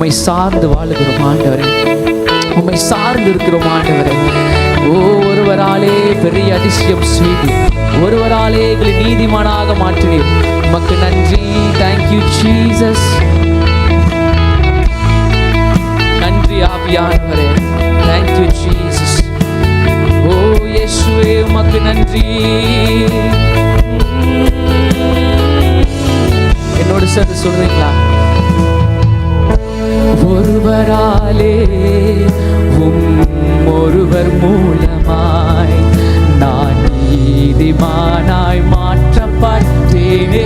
உம்மை சார்ந்து வாழுகிறோம் ஆண்டவரே, உம்மை சார்ந்து இருக்கிறோம் ஆண்டவரே. ஒருவராலே பெரிய அதிசயம் செய்து ஒருவராலே எங்களை நீதிமானாக மாற்றினீர். உமக்கு நன்றி. Thank you Jesus. நன்றி ஆவியானவரே. Thank you Jesus. ஓ இயேசுவே உமக்கு நன்றி. என்னோடு சேர்ந்து சொல்றீங்களா? ஒருவராலே ஒருவர் மூலமாய் நான் நீதிமானாய் மாற்றப்பட்டேனே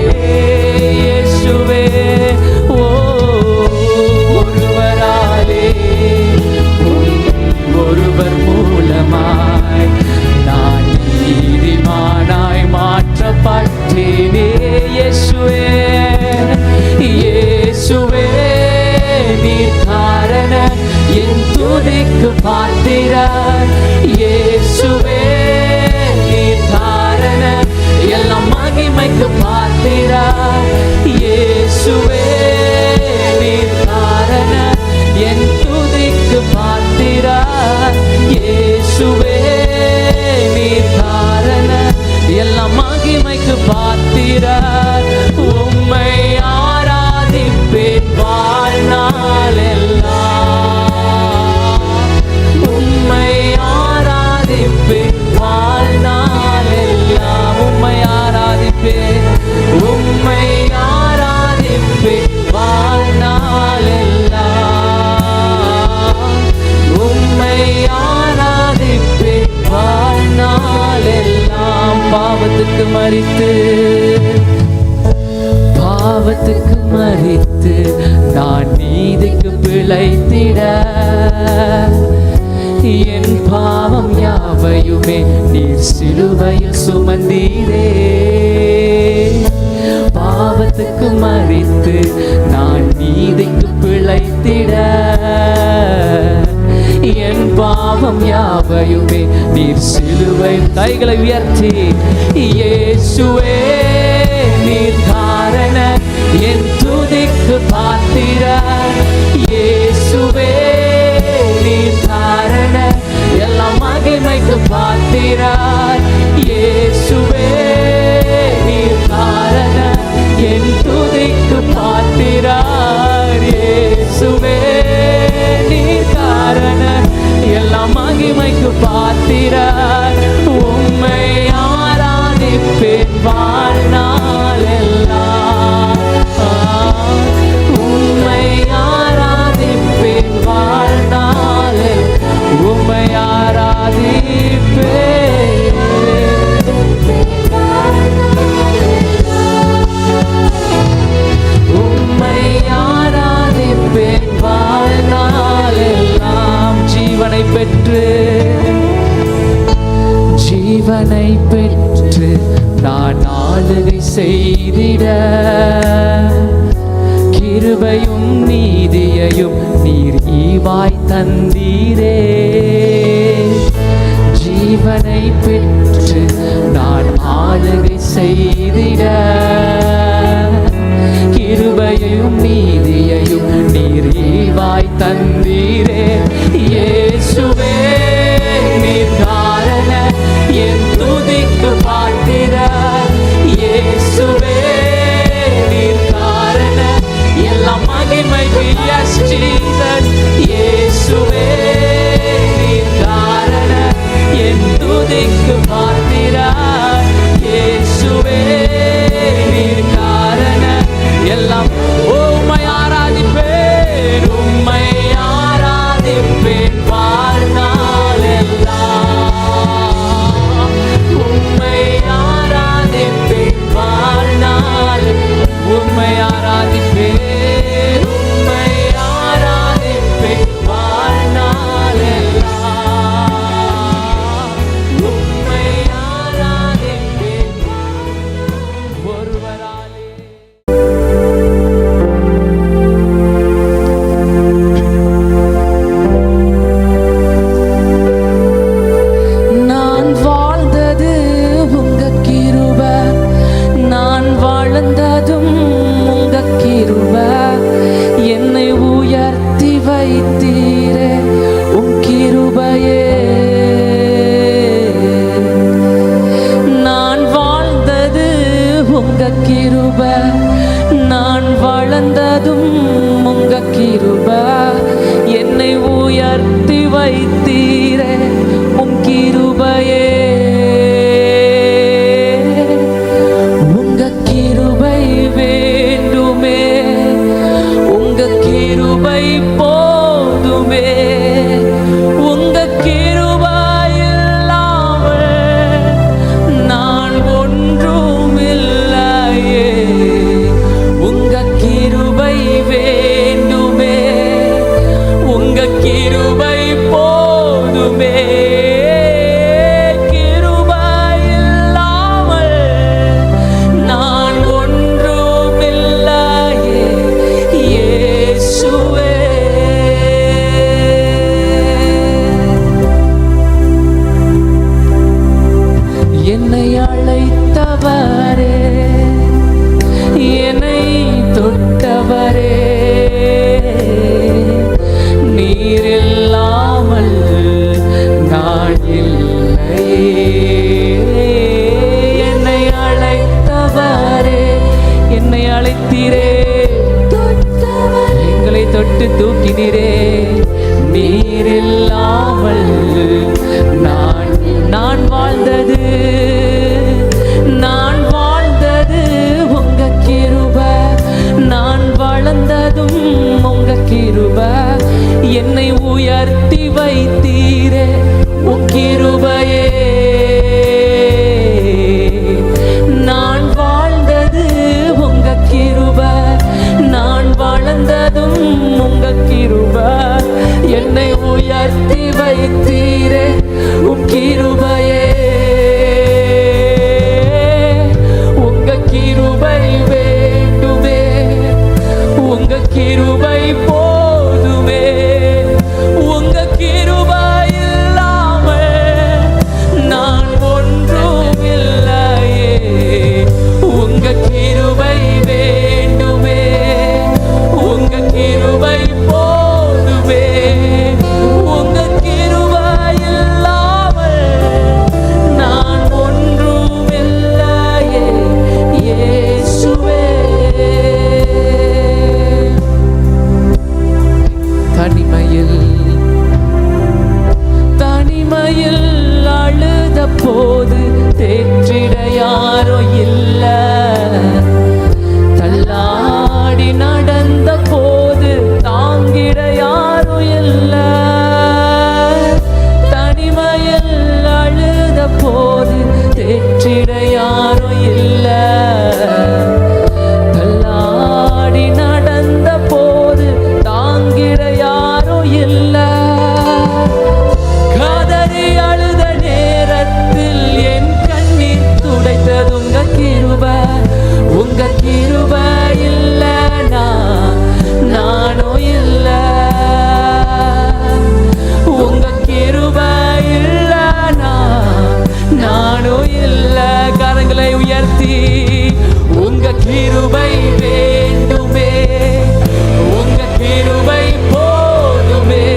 இயேசுவே. ஒருவராலே ஒருவர் மூலமாய் நான் நீதிமானாய் மாற்றப்பட்டேனே இயேசுவே. இயேசுவே நீர் காரண என் துதிக்கு பாத்திரர். இயேசுவே நீர் காரண எல்லாம் மகிமைக்கு பாத்திரர். இயேசுவே நீர் காரண என் துதிக்கு பாத்திரர். இயேசுவே நீர் காரண எல்லாம் மகிமைக்கு பாத்திரர். உம்மை ஆராதிப்பேன் வாழ்நாள் எல்லாம். உம்மை ஆராதிப்பேன் வாழ்நாள் எல்லாம். உம்மை ஆராதிப்பேன், உம்மை ஆராதிப்பேன் வாழ்நாள் எல்லாம். உம்மை ஆராதிப்பேன் வாழ்நாள் எல்லாம். பாவத்துக்கு மரித்து பாவத்துக்கு மரித்து நான் நீதிக்கு பிழைத்திட என் பாவம் யாவையுமே நீர் சிலுவையில் சுமந்தீரே. பாவத்துக்கு மரித்து நான் நீதிக்கு பிழைத்திட என் பாவம் யாவையுமே நீர் சிலுவை. கைகளை உயர்த்தி இயேசுவே நீர் காரண என் துதிக்கு பாத்திரர். இயேசுவே நீர் காரண எல்லாம் மகிமைக்கு பாத்திரர். இயேசுவே நீர் காரண என் துதிக்கு பாத்திரர். இயேசுவே நீர் காரண எல்லாம் மகிமைக்கு பாத்திரர். உம்மை ஆராதிப்பேன் வாழ்நாள் எல்லாம். உம்மை ஆராதிப்பேன் வாழ்நாள். உம்மை ஆராதிப்பேன். உம்மை ஆராதிப்பேன் வாழ்நாள் எல்லாம். ஜீவனை பெற்று ஜீவனை பெற்று நான் ஆளுகை செய்திட கிருபையும் நீதியையும் நீர் ஈவாய் தந்தீரே. ஜீவனை பெற்று நான் ஆளுகை செய்திட கிருபையும் நீதியையும் நீர் ஈவாய் தந்தீரே. இயேசுவே நீர் காரண என் துதிக்கு பாத்திரர். இயேசுவே நீர் காரண எல்லாம் மகிமைக்கு. S Jesus. இயேசுவே நீர் காரண என் துதிக்கு பாத்திரர். இயேசுவே நீர் காரண எல்லாம். உம்மை ஆராதிப்பேன், உம்மை ஆராதிப்பேன் வாழ்நாள் எல்லாம். உம்மை ஆராதிப்பேன் வாழ்நாள். உம்மை ஆராதிப்பேன், உம்மை ஆராதிப்பேன் வாழ்நாள் எல்லாம். உம்மை என்னை அழைத்தவரே, என்னை தொட்டவரே, நீர் இல்லாமல் நான் இல்லை. என்னை அழைத்தவரே, என்னை அழைத்தீரே, எங்களை தொட்டு தூக்கினீரே. நீர் இல்லாமல் நான் வாழ்ந்தது உங்க கிருபை, நான் வளர்ந்ததும் உங்க கிருபை. என்னை உயர்த்தி வைத்தீரே உன் கிருபையே, நான் வாழ்ந்தது உங்க கிருபை, நான் வளர்ந்ததும் உங்க கிருபை. என்னை உயர்த்தி வைத்தீரே உன் கிருபையே, உங்க கிருபை வேண்டுமே, உங்க கிருபை போதுமே, உங்க கிருபை இல்லாமல் நான் ஒன்றும் இல்லையே. உங்க கிருபை வேண்டுமே, உங்க கிருபை போதுமே, உங்க கிருபை இல்லாமல் நான் ஒன்றும் இல்லையே. இயேசுவே, தனிமையில் அழுத போது தேற்றிட யாரோ இல்ல, தள்ளாடி நடந்த போது தாங்கிட யாரோ இல்ல. தனிமையில் அழுத போது தேற்றிட யாரோ இல்ல, தள்ளாடி நடந்த போது தாங்கிட யாரோ இல்ல. கதறி அழுத நேரத்தில் என் கண்ணீர் துடைத்தது உங்க கிருபை, உங்க கிருபை இல்லைனா நானும் இல்ல, உங்க கிருபை இல்லைனா நானும் இல்ல. கரங்களை உயர்த்தி உங்க கிருபை வேண்டுமே, உங்க கிருபை போதுமே,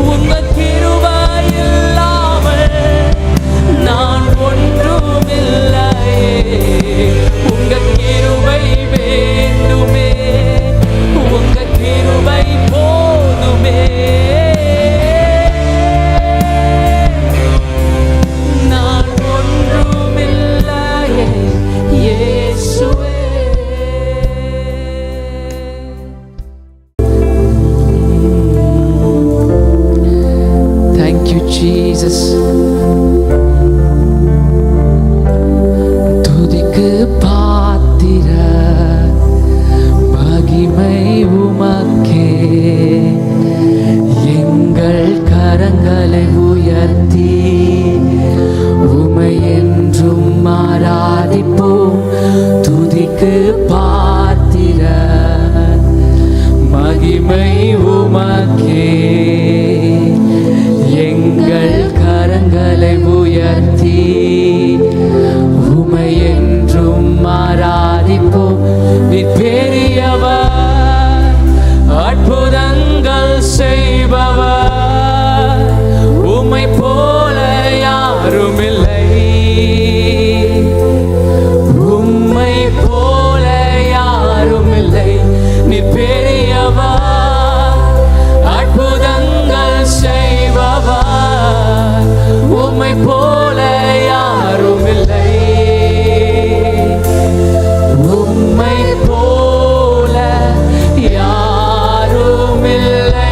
உங்க கிருபை இல்லாமல் நான் ஒன்றும் இல்லையே. உங்க கிருபை வேண்டுமே, உங்க கிருபை போதுமே, நான் ஒன்றும் இல்லையே. இயேசுவே, thank you Jesus. துதிக்கு பாத்திர மகிமை உமக்கே, எங்கள் கரங்களை உயர்த்தி உமை என்றும் ஆராதிப்போம். துதிக்கு பாத்திர மகிமை உமக்கே, எங்கள் கரங்களை உயர்த்தி உமை என்றும் ஆராதிப்போம். நீ பெரியவர், அற்புதங்கள் செய்பவர், உம்மை போல யாரும் இல்லை, உம்மை போல யாரும் இல்லை. நீ பெரியவர், அற்புதங்கள் செய்பவர், உம்மை போல யாரும் இல்லை, உம்மை போல யாரும் இல்லை.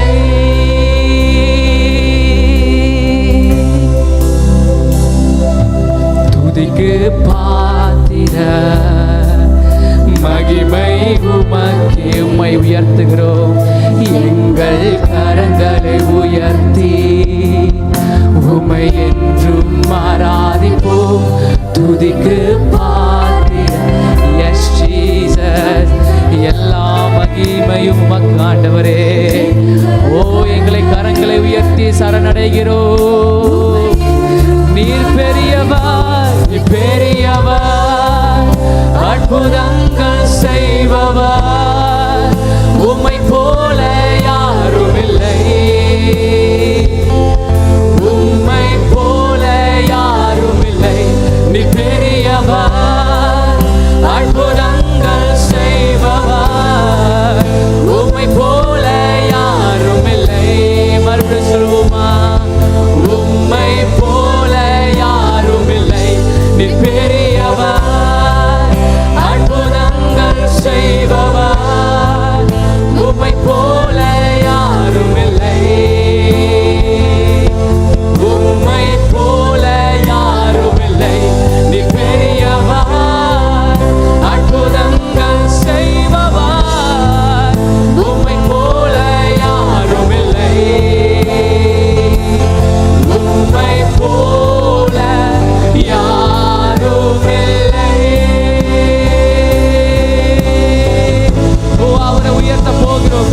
துதிக்கு பாத்திர மகிமை உமக்கே, உம்மை உயர்த்துகிறோம். எங்கள் கரங்களை உயர்த்தி உம்மை என்றும் ஆராதிப்போம். துதிக்கு பாத்திர, எஸ் ஜீசஸ், எல்லா மகிமையும் உமக்கு ஆண்டவரே. ஓ, எங்களை கரங்களை உயர்த்தி சரணடைகிறோம். நீர் பெரியவர், நீ பெரியவர், அற்புதங்கள் செய்பவர், உம்மை போல யாரும் இல்லை, உம்மை போல யாரும் இல்லை. நீ பெரியவர், அற்புதங்கள் செய்பவர், உம்மை போல யாரும் இல்லை. மறுபடியும் சொல்லுவோமா? உம்மை போல யாரும் இல்லை. நீ பெரியவர், அற்புதங்கள் செய்பவர், உம்மை போல யாரும் இல்லை, உம்மை போல யாரும் இல்லை. நீ பெரியவர், அற்புதங்கள் செய்பவர், உம்மை போல யாரும் இல்லை, உம்மை போல யாரும் இல்லை. ஓ, அவரை உயர்த்த போகிறோம்,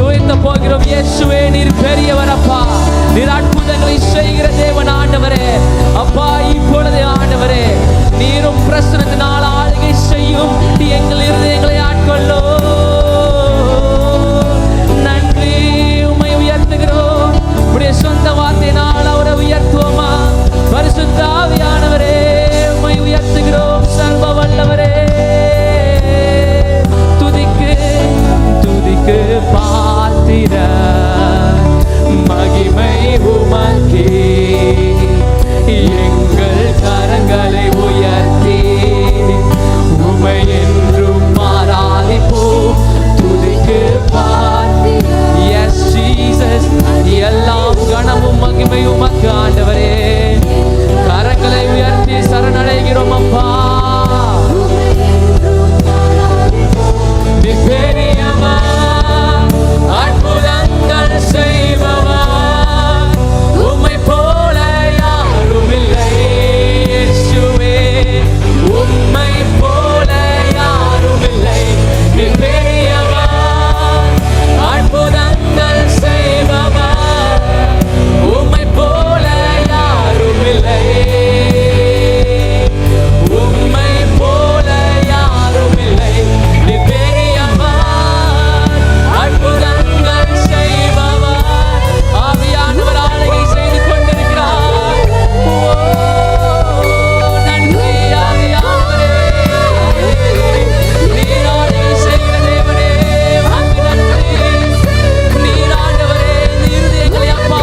உயர்த்த போகிறோம். இயேசுவே, நீர் பெரியவர் அப்பா, நீர் அற்புதங்களை செய்கிற தேவன் ஆண்டவரே. அப்பா, இப்பொழுதே ஆண்டவரே, நீரும் பிரசனத்தினால் ஆளுகை செய்யும். எங்கள் இருதயங்களை ஆட்கொள்ளோ. நன்றி, உம்மை உயர்த்துகிறோம். உடைய சொந்த வார்த்தையினால் அவரை உயர்த்துவோமா? பரிசுத்த ஆவியானவரே, உம்மை உயர்த்துகிறோம். சர்வ வல்லவரே, துதிக்கு துதிக்கு பாத்திர மகிமை உமக்கே. எங்கள் கரங்களை உயர்த்தி உம்மை என்றும் ஆராதிப்போம். துதிக்கு பாத்திர. எஸ் ஜீசஸ், எல்லாம் கனமும் மகிமையும் உமக்கு ஆண்டவரே. கரங்களை உயர்த்தி சரணடைகிறோம் அப்பா. நீ பெரியவர், அற்புதங்கள் செய்பவர், உம்மை போல யாரும் இல்லை. இயேசுவே, உம்மை போல யாரும் இல்லை. நீ பெரியவர், அற்புதங்கள் செய்பவர், உம்மை போல யாரும் இல்லை, உம்மை போல யாரும் இல்லை. நீ பெரியவர், அற்புதங்கள் செய்பவர். ஆவியானவர் ஆளுகை செய்து கொண்டிருக்கிறார். ஓ, நன்றி ஆவியானவரே, நீர் ஆளுகை செய்கிற தேவனே, உமக்கு நன்றி. நீர் ஆண்டவரே, இந்த இருதயங்களை அப்பா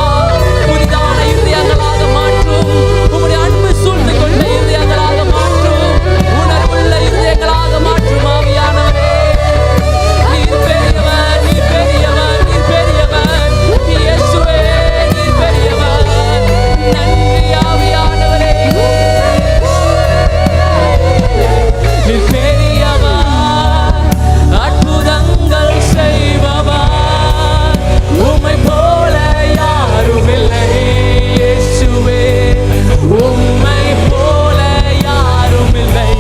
புதிதான இருதயங்களாக மாற்றும். உம்முடைய அன்பு சூழ்ந்து கொண்ட இருதயங்களாக மாற்றும். உணர்வுள்ள இருதயங்களாக மாற்றும். ஆவியானவரே, நீர் பெரியவர், நீர் பெரியவர், நீர் பெரியவர். இயேசுவே, நீர் பெரியவர். நன்றி ஆவியானவரே, நீர் பெரியவர், அற்புதங்கள் செய்பவர், உம்மை போல யாரும் இல்லை. இயேசுவே, உம்மை போல யாரும் இல்லை.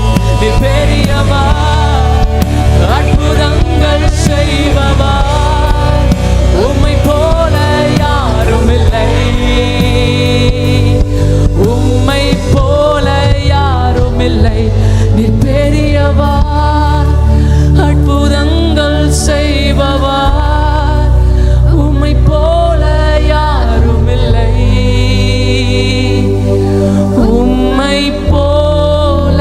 நீர் பெரியவர், அற்புதங்கள் செய்பவர், உம்மை போல யாரும் இல்லை, உம்மை போல யாரும் இல்லை. நீர் பெரியவர், அற்புதங்கள் செய்பவர், உம்மை போல யாரும் இல்லை, உம்மை போல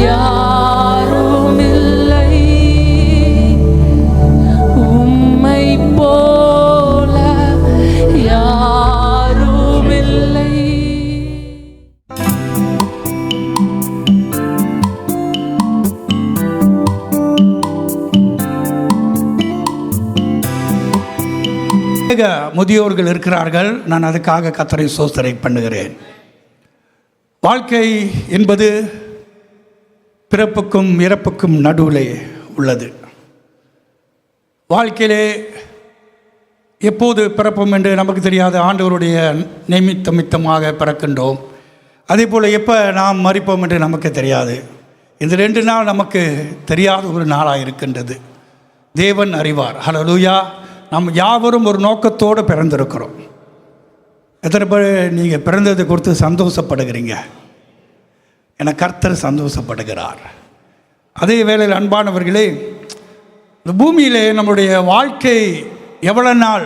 யாரும் இல்லை, உம்மை போல யாரும் இல்லை. முதியோர்கள் இருக்கிறார்கள். நான் அதுக்காக கர்த்தரை ஸ்தோத்திரம் பண்ணுகிறேன். வாழ்க்கை என்பது பிறப்புக்கும் இறப்புக்கும் நடுவிலே உள்ளது. வாழ்க்கையிலே எப்போது பிறப்போம் என்று நமக்கு தெரியாது. ஆண்டவருடைய நிமித்தமாக பிறக்கின்றோம். அதே போல் எப்போ நாம் மரிப்போம் என்று நமக்கு தெரியாது. இந்த 2 நாள் நமக்கு தெரியாத ஒரு நாளாக இருக்கின்றது. தேவன் அறிவார். ஹல்லேலூயா. நாம் யாவரும் ஒரு நோக்கத்தோடு பிறந்திருக்கிறோம். எத்தனை பேர் நீங்கள் பிறந்ததை குறித்து சந்தோஷப்படுகிறீங்க? என கர்த்தர் சந்தோஷப்படுகிறார். அதே வேளையில் அன்பானவர்களே, இந்த பூமியிலே நம்முடைய வாழ்க்கை எவ்வளோ நாள்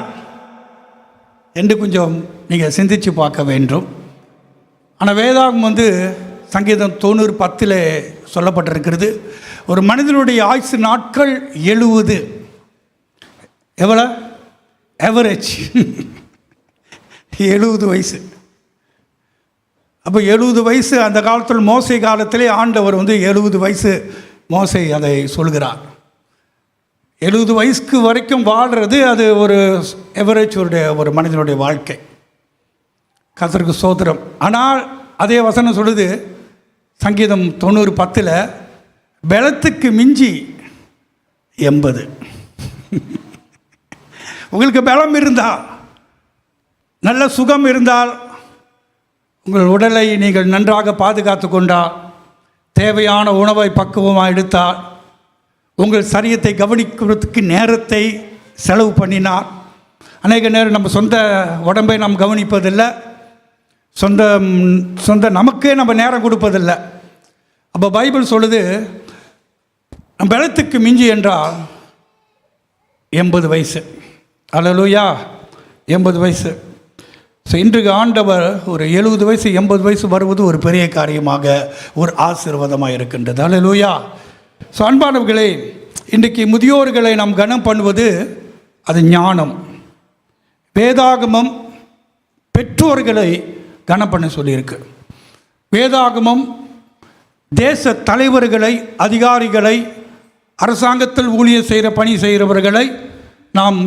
என்று கொஞ்சம் நீங்கள் சிந்தித்து பார்க்க வேண்டும். ஆனால் வேதாகம் சங்கீதம் 90:10 சொல்லப்பட்டிருக்கிறது, ஒரு மனிதனுடைய ஆயுசு நாட்கள் 70. எவ்வளோ ஆவரேஜ் 70 வயசு. அப்போ 70 வயசு அந்த காலத்தில், மோசே காலத்திலே ஆண்டவர் 70 வயசு மோசே அதை சொல்கிறார். 70 வயசுக்கு வரைக்கும் வாழ்கிறது அது ஒரு எவரேஜ் ஒரு மனிதனுடைய வாழ்க்கை. கர்த்தருக்கு ஸ்தோத்திரம். ஆனால் அதே வசனம் சொல்லுது சங்கீதம் 90:10 பலத்துக்கு மிஞ்சி 80. உங்களுக்கு பலம் இருந்தால், நல்ல சுகம் இருந்தால், உங்கள் உடலை நீங்கள் நன்றாக பாதுகாத்து கொண்டால், தேவையான உணவை பக்குவமாக எடுத்தால், உங்கள் சரீரத்தை கவனிக்கிறதுக்கு நேரத்தை செலவு பண்ணினார். அநேக நேரம் நம்ம சொந்த உடம்பை நாம் கவனிப்பதில்லை, சொந்த நமக்கே நம்ம நேரம் கொடுப்பதில்லை. அப்போ பைபிள் சொல்லுது நம்ம பலத்துக்கு மிஞ்சி என்றால் 80 வயசு. அல்லேலூயா, 80 வயசு. ஸோ இன்றைக்கு ஆண்டவர் ஒரு 70 வயசு 80 வயசு வருவது ஒரு பெரிய காரியமாக, ஒரு ஆசீர்வாதமாக இருக்கின்றது. அல்லேலூயா. ஸோ அன்பானவர்களே, இன்றைக்கு முதியோர்களை நாம் கனம் பண்ணுவது அது ஞானம். வேதாகமம் பெற்றோர்களை கனம் பண்ண சொல்லியிருக்கு. வேதாகமம் தேச தலைவர்களை, அதிகாரிகளை, அரசாங்கத்தில் ஊழியர் செய்கிற பணி செய்கிறவர்களை நாம்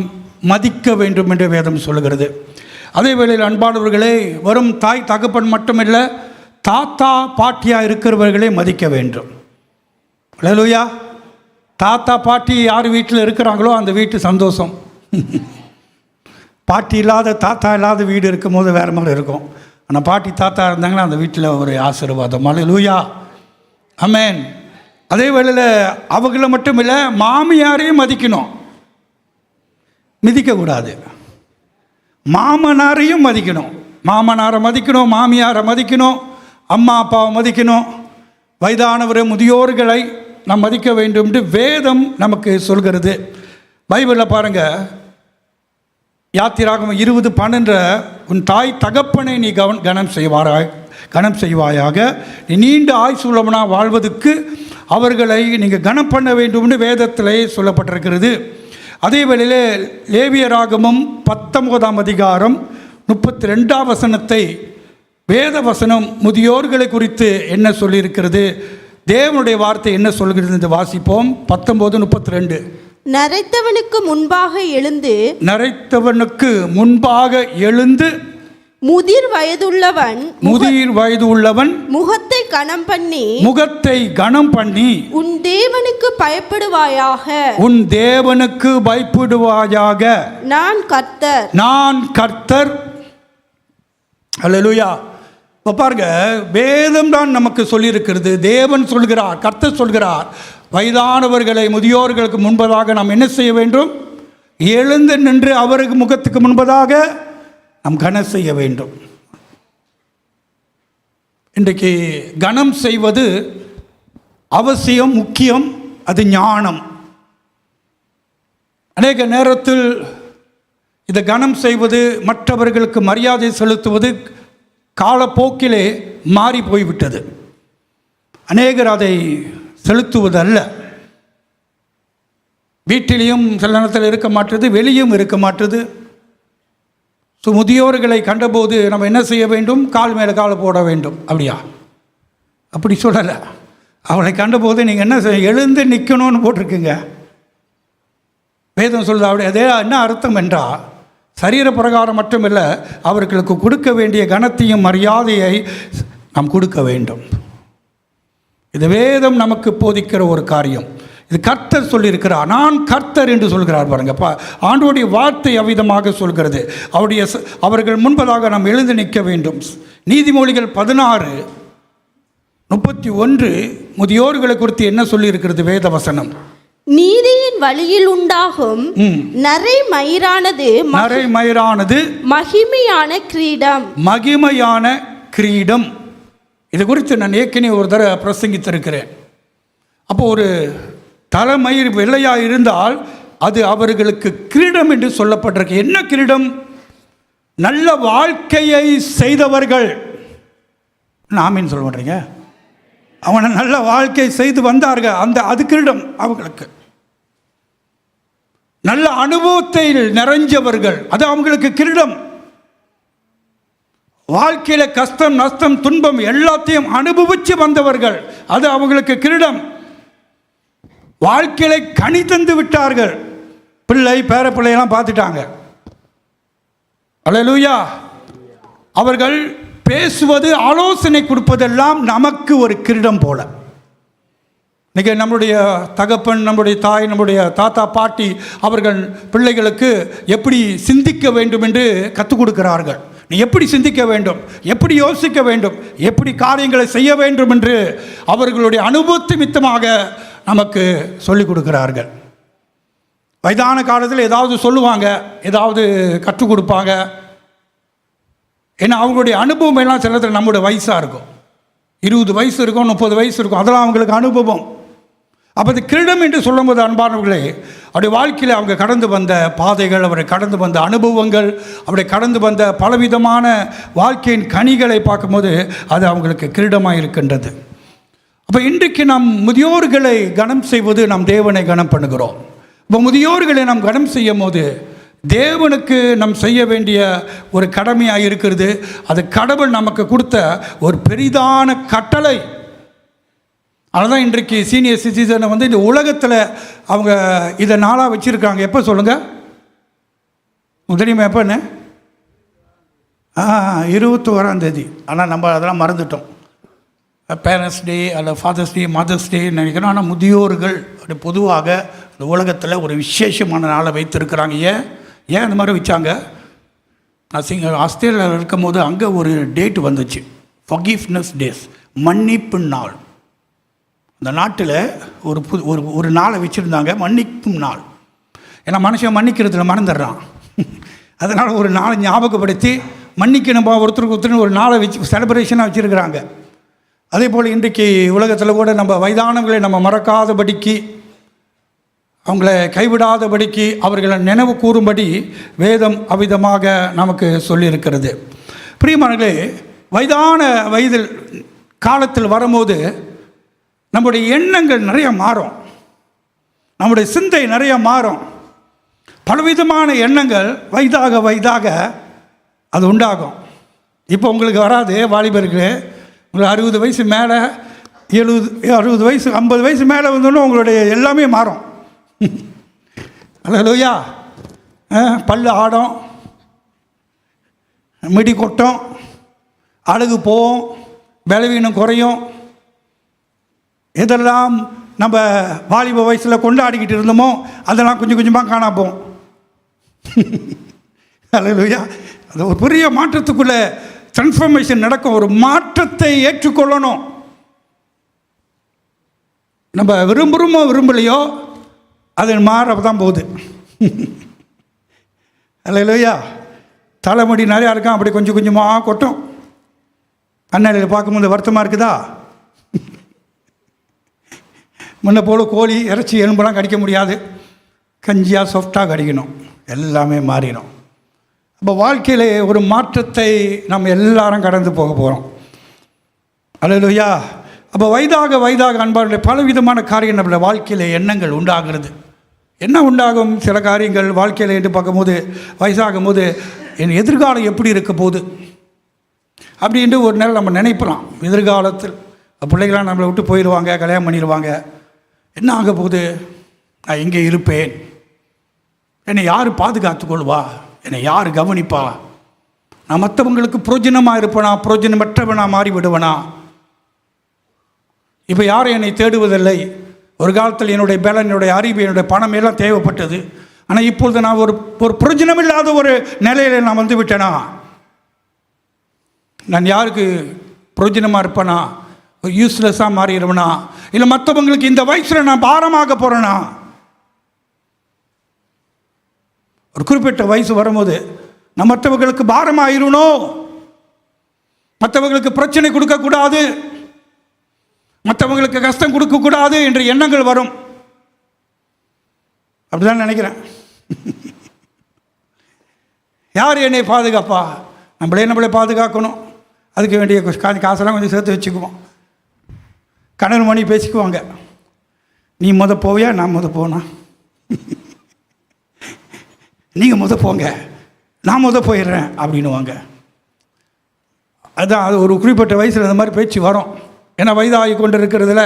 மதிக்க வேண்டும் என்று வேதம் சொல்கிறது. அதே வேளையில் அன்பானவர்களே, வரும் தாய் தகப்பன் மட்டுமில்லை, தாத்தா பாட்டியாக இருக்கிறவர்களை மதிக்க வேண்டும். அல்லேலூயா. தாத்தா பாட்டி யார் வீட்டில் இருக்கிறாங்களோ அந்த வீட்டு சந்தோஷம். பாட்டி இல்லாத தாத்தா இல்லாத வீடு இருக்கும் போது வேறு மாதிரி இருக்கும். ஆனால் பாட்டி தாத்தா இருந்தாங்கன்னா அந்த வீட்டில் ஒரு ஆசீர்வாதம். அல்லேலூயா, ஆமென். அதே வேளையில் அவங்கள மட்டும் இல்லை, மாமியாரையும் மதிக்கணும், மிதிக்கக்கூடாது. மாமனாரையும் மதிக்கணும், மாமனாரை மதிக்கணும், மாமியாரை மதிக்கணும், அம்மா அப்பாவை மதிக்கணும், வயதானவரை முதியோர்களை நாம் மதிக்க வேண்டும் என்று வேதம் நமக்கு சொல்கிறது. பைபிளில் பாருங்கள், யாத்திராகமம் 20:12 உன் தாய் தகப்பனை நீ கனம் செய்வாயாக, நீ நீண்ட ஆயுசு உள்ளவனாக வாழ்வதற்கு அவர்களை நீங்கள் கனம் பண்ண வேண்டும் என்று வேதத்திலே சொல்லப்பட்டிருக்கிறது. அதே வேளையில் லேவியராகமம் 19ஆம் அதிகாரம் 32ஆம் வசனத்தை வேத வசனம் முதியோர்களை குறித்து என்ன சொல்லியிருக்கிறது, தேவனுடைய வார்த்தை என்ன சொல்கிறது என்று வாசிப்போம். 19:32. நரைத்தவனுக்கு முன்பாக எழுந்து முதிர் வயது உள்ளவன் முகத்தை கனம் பண்ணி உன் தேவனுக்கு பயப்படுவாயாக, நான் கர்த்தர். அல்லேலூயா. இப்போ பாருங்க, வேதம் தான் நமக்கு சொல்லியிருக்கிறது. தேவன் சொல்கிறார், கர்த்தர் சொல்கிறார், வயதானவர்களை முதியோர்களுக்கு முன்பதாக நாம் என்ன செய்ய வேண்டும்? எழுந்து நின்று அவருக்கு முகத்துக்கு முன்பதாக நாம் கனம் செய்ய வேண்டும். இன்றைக்கு கனம் செய்வது அவசியம், முக்கியம், அது ஞானம். அநேக நேரத்தில் இதை கனம் செய்வது, மற்றவர்களுக்கு மரியாதை செலுத்துவது காலப்போக்கிலே மாறி போய்விட்டது. அநேகர் அதை செலுத்துவதல்ல. வீட்டிலையும் சில நேரத்தில் இருக்க மாட்டுது, வெளியும் இருக்க மாட்டுது. ஸோ முதியோர்களை கண்டபோது நம்ம என்ன செய்ய வேண்டும்? கால் மேலே காலை போட வேண்டும். அப்படியா? அப்படி சொல்லலை. அவளை கண்டபோது நீங்கள் என்ன எழுந்து நிற்கணும்னு போட்டிருக்குங்க. வேதம் சொல்லுது. அப்படி அதே என்ன அர்த்தம் என்றால், சரீர பிரகாரம் மட்டுமில்லை, அவர்களுக்கு கொடுக்க வேண்டிய கனத்தையும் மரியாதையை நாம் கொடுக்க வேண்டும். இது வேதம் நமக்கு போதிக்கிற ஒரு காரியம். இது கர்த்தர் சொல்லியிருக்கிறார். நான் கர்த்தர் என்று சொல்கிறார். பாருங்கப்பா, ஆண்டவருடைய வார்த்தை அவ்விதமாக சொல்கிறது. அவர்கள் முன்பதாக நாம் எழுந்து நிற்க வேண்டும். நீதிமொழிகள் 16:31 முதியோர்களை குறித்து என்ன சொல்லி இருக்கிறது வேத வசனம்? நீதியின் வழியில் உண்டாகும் நரைமயிரானது மகிமையான கிரீடம். இது குறித்து நான் ஏற்கனவே ஒரு தடவை பிரசங்கித்திருக்கிறேன். அப்போ ஒரு தலைமயிர் வெள்ளையாக இருந்தால் அது அவர்களுக்கு கிரீடம் என்று சொல்லப்பட்டிருக்கு. என்ன கிரீடம்? நல்ல வாழ்க்கையை செய்தவர்கள். ஆமீன் சொல்ல மாட்டீங்க? அவனை நல்ல வாழ்க்கை செய்து வந்தார்கள், அது கிரீடம் அவங்களுக்கு. நல்ல அனுபவத்தை நிறைஞ்சவர்கள், அது அவங்களுக்கு கிரீடம். வாழ்க்கையில கஷ்டம் நஷ்டம் துன்பம் எல்லாத்தையும் அனுபவிச்சு வந்தவர்கள், அது அவங்களுக்கு கிரீடம். வாழ்க்கையில கனி தந்து விட்டார்கள், பிள்ளை பேர பிள்ளையெல்லாம் பார்த்துட்டாங்க. அல்லேலூயா. அவர்கள் பேசுவது ஆலோசனை கொடுப்பதெல்லாம் நமக்கு ஒரு கிரீடம் போல. இன்றைக்கி நம்முடைய தகப்பன், நம்முடைய தாய், நம்முடைய தாத்தா பாட்டி அவர்கள் பிள்ளைகளுக்கு எப்படி சிந்திக்க வேண்டும் என்று கற்றுக் கொடுக்கிறார்கள். நீ எப்படி சிந்திக்க வேண்டும், எப்படி யோசிக்க வேண்டும், எப்படி காரியங்களை செய்ய வேண்டும் என்று அவர்களுடைய அனுபவத்து மித்தமாக நமக்கு சொல்லிக் கொடுக்கிறார்கள். வயதான காலத்தில் ஏதாவது சொல்லுவாங்க, ஏதாவது கற்றுக் கொடுப்பாங்க. ஏன்னா அவங்களுடைய அனுபவம் எல்லாம் சில நேரத்தில் நம்மளுடைய வயசாக இருக்கும். 20 வயசு இருக்கும், 30 வயசு இருக்கும், அதெல்லாம் அவங்களுக்கு அனுபவம். அப்போ அது கிரீடம் என்று சொல்லும்போது அன்பானவர்களே, அவருடைய வாழ்க்கையில் அவங்க கடந்து வந்த பாதைகள், அவரை கடந்து வந்த அனுபவங்கள், அவரை கடந்து வந்த பலவிதமான வாழ்க்கையின் கனிகளை பார்க்கும்போது அது அவங்களுக்கு கிரீடமாக இருக்கின்றது. அப்போ இன்றைக்கு நாம் முதியோர்களை கனம் செய்வது நாம் தேவனை கனம் பண்ணுகிறோம். இப்போ முதியோர்களை நாம் கனம் செய்யும் போது தேவனுக்கு நாம் செய்ய வேண்டிய ஒரு கடமையாக இருக்கிறது. அது கடவுள் நமக்கு கொடுத்த ஒரு பெரிதான கட்டளை. அதனால் இன்றைக்கு சீனியர் சிட்டிசனை வந்து இந்த உலகத்தில் அவங்க இதை நாளாக வச்சுருக்காங்க. எப்போ சொல்லுங்கள்? தெரியுமா எப்போன்னு? 21ஆம் தேதி. ஆனால் நம்ம அதெல்லாம் மறந்துட்டோம். பேரண்ட்ஸ் டே அல்ல ஃபாதர்ஸ் டே, மதர்ஸ் டே நினைக்கிறோம். ஆனால் முதியோர்கள் அப்படி பொதுவாக இந்த உலகத்தில் ஒரு விசேஷமான நாளை வைத்திருக்கிறாங்க. ஏன் அந்த மாதிரி வச்சாங்க? நான் ஆஸ்திரேலியாவில் இருக்கும் போது அங்கே ஒரு டேட் வந்துச்சு, ஃபர்கிவ்னஸ் டேஸ், மன்னிப்பு நாள். அந்த நாட்டில் ஒரு நாளை வச்சுருந்தாங்க, மன்னிக்கும் நாள். ஏன்னா மனுஷன் மன்னிக்கிறதுல மறந்துடுறான். அதனால் ஒரு நாளை ஞாபகப்படுத்தி மன்னிக்கணும்பா ஒருத்தருக்கு ஒரு நாளை வச்சு செலிப்ரேஷனாக வச்சுருக்கிறாங்க. அதே போல் இன்றைக்கு உலகத்தில் கூட நம்ம வயதானவர்களை நம்ம மறக்காதபடிக்கு, அவங்கள கைவிடாதபடிக்கு, அவர்களை நினைவு கூறும்படி வேதம் அவ்விதமாக நமக்கு சொல்லியிருக்கிறது. பிரியமானவர்களே, வயதான வயதில் காலத்தில் வரும்போது நம்முடைய எண்ணங்கள் நிறைய மாறும், நம்முடைய சிந்தை நிறைய மாறும். பலவிதமான எண்ணங்கள் வயதாக அது உண்டாகும். இப்போ உங்களுக்கு வராது வாலிபர்களே. உங்களுக்கு 60 வயசு மேலே, 60 வயசு 50 வயசு மேலே வந்தோன்னு உங்களுடைய எல்லாமே மாறும். அல்லேலூயா. பல்லு ஆடும், மிடி கொட்டும், அழகு போகும், பலவீனம் குறையும். எதெல்லாம் நம்ம வாலிப வயசில் கொண்டாடிக்கிட்டு இருந்தோமோ அதெல்லாம் கொஞ்சம் கொஞ்சமாக காணாம போகும். அல்லேலூயா. அது ஒரு பெரிய மாற்றத்துக்குள்ளே டிரான்ஸ்ஃபர்மேஷன் நடக்கும். ஒரு மாற்றத்தை ஏற்றுக்கொள்ளணும். நம்ம விரும்புகிறோமோ விரும்பலையோ அது மாறதான் போகுது. அல்லேலூயா. தலைமுடி நிறையா இருக்கான், அப்படி கொஞ்சம் கொஞ்சமாக கொட்டும். கண்ணாடியில் பார்க்கும்போது வருத்தமாக இருக்குதா? முன்ன போல் கோழி இறைச்சி எலும்பெல்லாம் கடிக்க முடியாது, கஞ்சியாக சாஃப்டாக கடிக்கணும், எல்லாமே மாறிடும். அப்போ வாழ்க்கையில் ஒரு மாற்றத்தை நம்ம எல்லாரும் கடந்து போக போகிறோம். அல்லேலூயா. அப்போ வயதாக அன்பாருடைய பலவிதமான காரியம் நம்மளோட வாழ்க்கையில் எண்ணங்கள் உண்டாகிறது. என்ன உண்டாகும்? சில காரியங்கள் வாழ்க்கையில் என்று பார்க்கும்போது வயசாகும் போது என் எதிர்காலம் எப்படி இருக்க போகுது அப்படின்ட்டு ஒரு நேரம் நம்ம நினைப்பலாம். எதிர்காலத்தில் பிள்ளைகளாம் நம்மளை விட்டு போயிடுவாங்க, கல்யாணம் பண்ணிடுவாங்க, என்ன ஆக போகுது, நான் எங்கே இருப்பேன், என்னை யார் பாதுகாத்துக்கொள்வா, என்னை யார் கவனிப்பா, நான் மற்றவங்களுக்கு புரோஜனமாக இருப்பேனா, புரோஜனமற்றவனா மாறி விடுவனா, இப்போ யாரும் என்னை தேடுவதில்லை. ஒரு காலத்தில் என்னுடைய பலன், என்னுடைய அறிவு, என்னுடைய பணம் எல்லாம் தேவைப்பட்டது. ஆனால் இப்பொழுது நான் ஒரு புரோஜனம் இல்லாத ஒரு நிலையில் நான் வந்து விட்டேனா, நான் யாருக்கு புரோஜனமாக இருப்பேனா, ஒரு யூஸ்லெஸ்ஸாக மாறிடுவேனா, இல்லை மற்றவங்களுக்கு இந்த வயசில் நான் பாரமாக போகிறேனா? ஒரு குறிப்பிட்ட வயசு வரும்போது நான் மற்றவர்களுக்கு பாரமாயிருனோ, மற்றவங்களுக்கு பிரச்சனை கொடுக்கக்கூடாது, மற்றவங்களுக்கு கஷ்டம் கொடுக்கக்கூடாது என்ற எண்ணங்கள் வரும். அப்படிதான் நினைக்கிறேன். யார் என்னை பாதுகாப்பா? நம்மளே பாதுகாக்கணும். அதுக்கு வேண்டிய காசெல்லாம் கொஞ்சம் சேர்த்து வச்சுக்குவோம். கணவன் மணி பேசிக்குவாங்க. நீ போவியா, நான் போனா, நீங்கள் போங்க, நான் போயிடுறேன் அப்படின்னுவாங்க. அதுதான், அது ஒரு குறிப்பிட்ட வயசில் அந்த மாதிரி பேச்சு வரும். ஏன்னா வயதாகி கொண்டு இருக்கிறதுல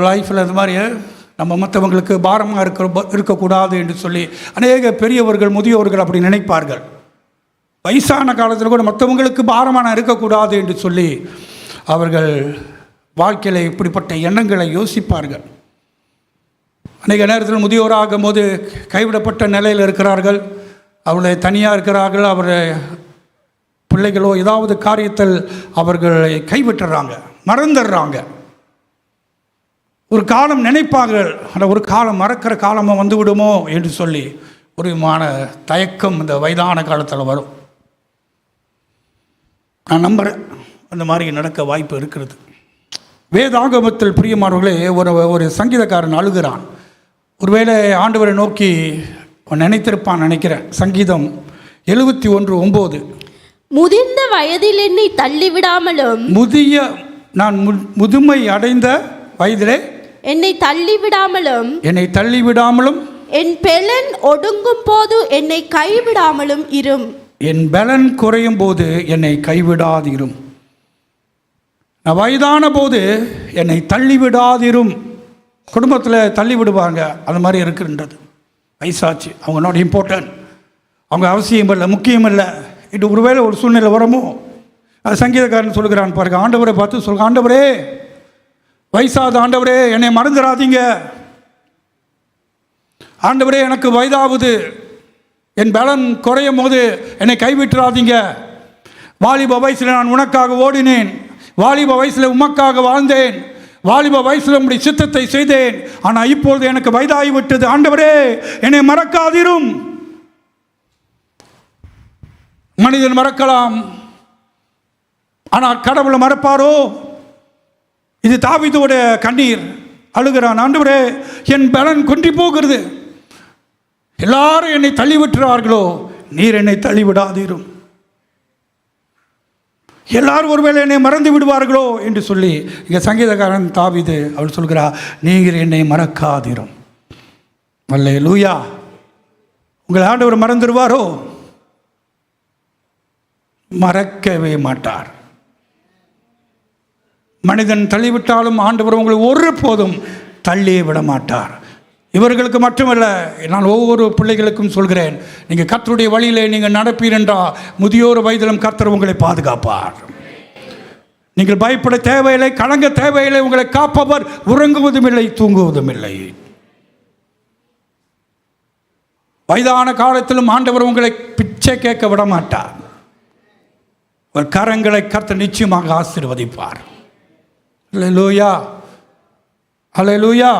லைஃப்பில் இந்த மாதிரி நம்ம மற்றவங்களுக்கு பாரமாக இருக்கக்கூடாது என்று சொல்லி அநேக பெரியவர்கள், முதியோர்கள் அப்படி நினைப்பார்கள். வயசான காலத்தில் கூட மற்றவங்களுக்கு பாரமான இருக்கக்கூடாது என்று சொல்லி அவர்கள் வாழ்க்கையில் இப்படிப்பட்ட எண்ணங்களை யோசிப்பார்கள். அநேக நேரத்தில் முதியோராகும் போது கைவிடப்பட்ட நிலையில் இருக்கிறார்கள், அவர்களை தனியாக இருக்கிறார்கள், அவரை பிள்ளைகளோ ஏதாவது காரியத்தில் அவர்களை கைவிட்டுறாங்க, மறந்துடுறாங்க. ஒரு காலம் நினைப்பார்கள், ஆனால் ஒரு காலம் மறக்கிற காலமாக வந்து விடுமோ என்று சொல்லி ஒரு விதமான தயக்கம் இந்த வயதான காலத்தில் வரும். நான் நம்புகிறேன் அந்த மாதிரி நடக்க வாய்ப்பு இருக்கிறது. வேதாகமத்தில் பிரியமானவர்களே, ஒரு சங்கீதக்காரன் அழுகிறான். ஒருவேளை ஆண்டவரை நோக்கி நினைத்திருப்பான் நினைக்கிறேன். சங்கீதம் 71:9. முதிர்ந்த வயதில் என்னை தள்ளிவிடாமலும், நான் முதுமை அடைந்த வயதிலே என்னை தள்ளிவிடாமலும், என் பெலன் ஒடுங்கும் போது என்னை கைவிடாமலும் இரும். என் பலன் குறையும் போது என்னை கைவிடாதிரும். நான் வயதான போது என்னை தள்ளிவிடாதிரும். குடும்பத்தில் தள்ளி விடுவாங்க, அது மாதிரி இருக்கின்றது. வயசாச்சு, அவங்க நாட் இம்பார்ட்டன்ட், அவங்க அவசியம் இல்லை, முக்கியம் இல்லை. இது ஒருவேளை ஒரு சூழ்நிலை வரமோ? அது சங்கீதக்காரன் சொல்கிறான் பாருங்க. ஆண்டவரை பார்த்து சொல்லுங்க, ஆண்டவரே, வயசாத ஆண்டவரே, என்னை மறந்துடாதீங்க. ஆண்டவரே, எனக்கு வயதாகுது, என் பலன் குறையும் போது என்னை கைவிட்டுறாதீங்க. வாலிப வயசில் நான் உனக்காக ஓடினேன், வாலிப வயசில் உமக்காக வாழ்ந்தேன், வாலிப வயசில் உம்முடைய சித்தத்தை செய்தேன். ஆனால் இப்பொழுது எனக்கு வயதாகிவிட்டது. ஆண்டவரே, என்னை மறக்காதிரும். மனிதன் மறக்கலாம், ஆனால் கடவுளை மறப்பாரோ? இது தாவீதுடைய கண்ணீர். அழுகிறான், ஆண்டவரே, என் பலன் குன்றி போகிறது, எல்லாரும் என்னை தள்ளிவிட்டுறார்களோ, நீர் என்னை தள்ளிவிடாதீரும். எல்லாரும் ஒருவேளை என்னை மறந்து விடுவார்களோ என்று சொல்லி இங்கே சங்கீதக்காரன் தாவீது அவள் சொல்கிறார், நீர் என்னை மறக்காதீரும். அல்லேலூயா. உங்கள் ஆண்டவர் மறந்துடுவாரோ? மறக்கவே மாட்டார். மனிதன் தள்ளிவிட்டாலும் ஆண்டவர் உங்களை ஒரு போதும் தள்ளியே விட மாட்டார். இவர்களுக்கு மட்டுமல்ல, நான் ஒவ்வொரு பிள்ளைகளுக்கும் சொல்கிறேன், நீங்கள் கர்த்தருடைய வழியிலே நீங்கள் நடப்பீர் என்றால் முதியோர் வயதிலும் கர்த்தர் உங்களை பாதுகாப்பார். நீங்கள் பயப்பட தேவையில்லை, கலங்க தேவையில்லை. உங்களை காப்பவர் உறங்குவதும் இல்லை, தூங்குவதும் இல்லை. வயதான காலத்திலும் ஆண்டவர் உங்களை பிச்சை கேட்க விட மாட்டார். ஒரு கரங்களை கர்த்தர் நிச்சயமாக ஆசீர்வதிப்பார். அல்லேலூயா, அல்லேலூயா.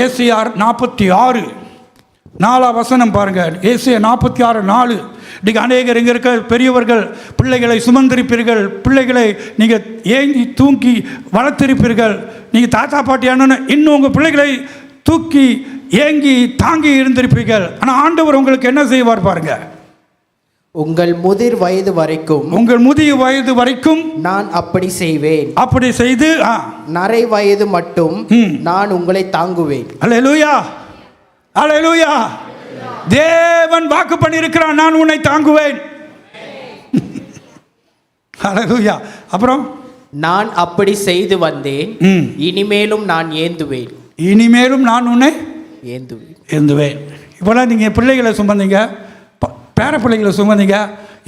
ஏசாயா 46:4 பாருங்கள். ஏசாயா 46:4. இன்றைக்கு அநேகர் இங்கே இருக்க பெரியவர்கள் பிள்ளைகளை சுமந்திருப்பீர்கள், பிள்ளைகளை நீங்கள் ஏங்கி தூக்கி வளர்த்திருப்பீர்கள். நீங்கள் தாத்தா பாட்டி அண்ணன் இன்னும் உங்கள் பிள்ளைகளை தூக்கி ஏங்கி தாங்கி இருந்திருப்பீர்கள். ஆனால் ஆண்டவர் உங்களுக்கு என்ன செய்வார் பாருங்க. உங்கள் முதிர் வயது வரைக்கும் நான் அப்படி செய்வேன். அப்படி செய்து நரை வயது மட்டும் நான் உங்களை தாங்குவேன். அல்லேலூயா, அல்லேலூயா. தேவன் வாக்கு பண்ணியிருக்கிறான், நான் உன்னை தாங்குவேன். அல்லேலூயா. அப்புறம் நான் அப்படி செய்து வந்தேன், இனிமேலும் நான் ஏந்துவேன். இனிமேலும் நான் உன்னை ஏந்துவேன். இப்போலாம் நீங்கள் பிள்ளைகளை சுமந்தீங்க, பேர பிள்ளைகளை சுமந்தீங்க,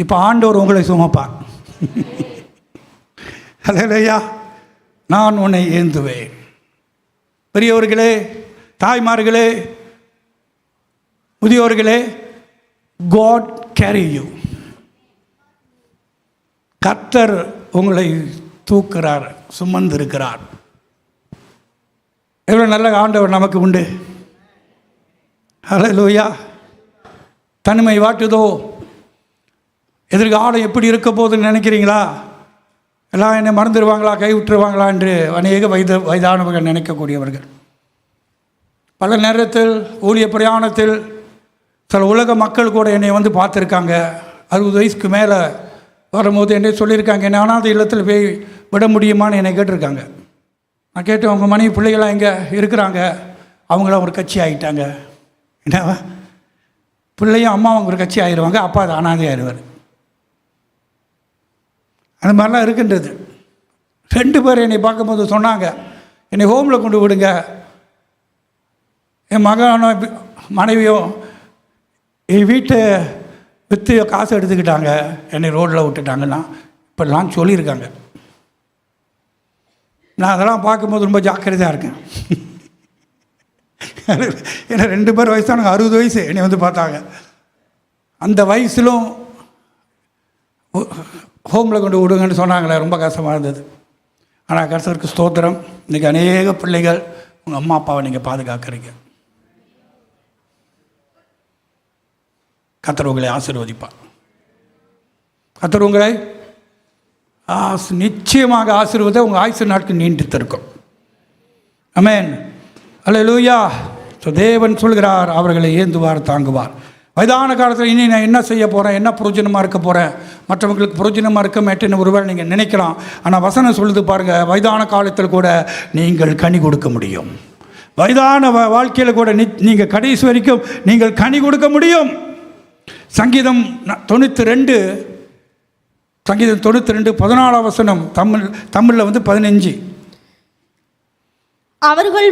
இப்போ ஆண்டவர் உங்களை சுமப்பார். அல்லேலூயா. நான் உன்னை ஏந்துவேன். பெரியவர்களே, தாய்மார்களே, முதியோர்களே, God carry you. கர்த்தர் உங்களை தூக்குறார், சுமந்திருக்கிறார். எவ்வளோ நல்ல ஆண்டவர் நமக்கு உண்டு. அல்லேலூயா. தனிமை வாட்டுதோ, எதிர்காலம் எப்படி இருக்க போகுதுன்னு நினைக்கிறீங்களா? எல்லாம் என்னை மறந்துடுவாங்களா, கை விட்டுருவாங்களா என்று அநேக வயதானவர்கள் நினைக்கக்கூடியவர்கள். பல நேரத்தில் ஊழிய பிரயாணத்தில் சில உலக மக்கள் கூட என்னை வந்து பார்த்துருக்காங்க. 60 வயசுக்கு மேலே வரும்போது என்னை சொல்லியிருக்காங்க, என்னை அனாதை இல்லத்தில் போய் விட முடியுமான்னு என்னை கேட்டிருக்காங்க. நான் கேட்டேன், அவங்க மனைவி பிள்ளைகளாம் எங்கே இருக்கிறாங்க? அவங்களாம் ஒரு கட்சி ஆகிட்டாங்க. என்ன பிள்ளையும் அம்மாவும் ஒரு கட்சி ஆகிடுவாங்க, அப்பா அது அனாதை ஆயிடுவார். அந்த மாதிரிலாம் இருக்கின்றது. 2 பேர் என்னை பார்க்கும்போது சொன்னாங்க, என்னை ஹோமில் கொண்டு விடுங்க. என் மகனும் மனைவியும் என் வீட்டை விற்று காசு எடுத்துக்கிட்டாங்க, என்னை ரோட்டில் விட்டுட்டாங்கன்னா இப்படிலாம் சொல்லியிருக்காங்க. நான் அதெல்லாம் பார்க்கும்போது ரொம்ப ஜாக்கிரதையாக இருக்கேன். ஏன்னா 2 பேர் வயசானவங்க 60 வயசு என்னை வந்து பார்த்தாங்க. அந்த வயசிலும் ஹோமில் கொண்டு விடுங்கன்னு சொன்னாங்களே, ரொம்ப கஷ்டமாக இருந்தது. ஆனால் கர்த்தருக்கு ஸ்தோத்திரம், இன்றைக்கி அநேக பிள்ளைகள் உங்கள் அம்மா அப்பாவை நீங்கள் பாதுகாக்கிறீங்க. கர்த்தர் உங்களை ஆசீர்வதிப்பார். கர்த்தர் உங்களை நிச்சயமாக ஆசீர்வதை உங்கள் ஆயுசு நாட்கள் நீண்டித்து இருக்கும். ஆமென், அல்லேலூயா. ஸோ தேவன் சொல்கிறார், அவர்களை ஏந்துவார், தாங்குவார். வயதான காலத்தில் இனி நான் என்ன செய்ய போகிறேன், என்ன பிரயோஜனமாக இருக்க போகிறேன், மற்றவங்களுக்கு பிரயோஜனமாக இருக்க மாட்டேன்னு ஒருவேளை நீங்கள் நினைக்கலாம். ஆனால் வசனம் சொல்லுது பாருங்கள், வயதான காலத்தில் கூட நீங்கள் கனி கொடுக்க முடியும். வயதான வாழ்க்கையில் கூட நீங்கள் கடைசி வரைக்கும் நீங்கள் கனி கொடுக்க முடியும். சங்கீதம் 92 14 வசனம், தமிழில் வந்து 15. அவர்கள்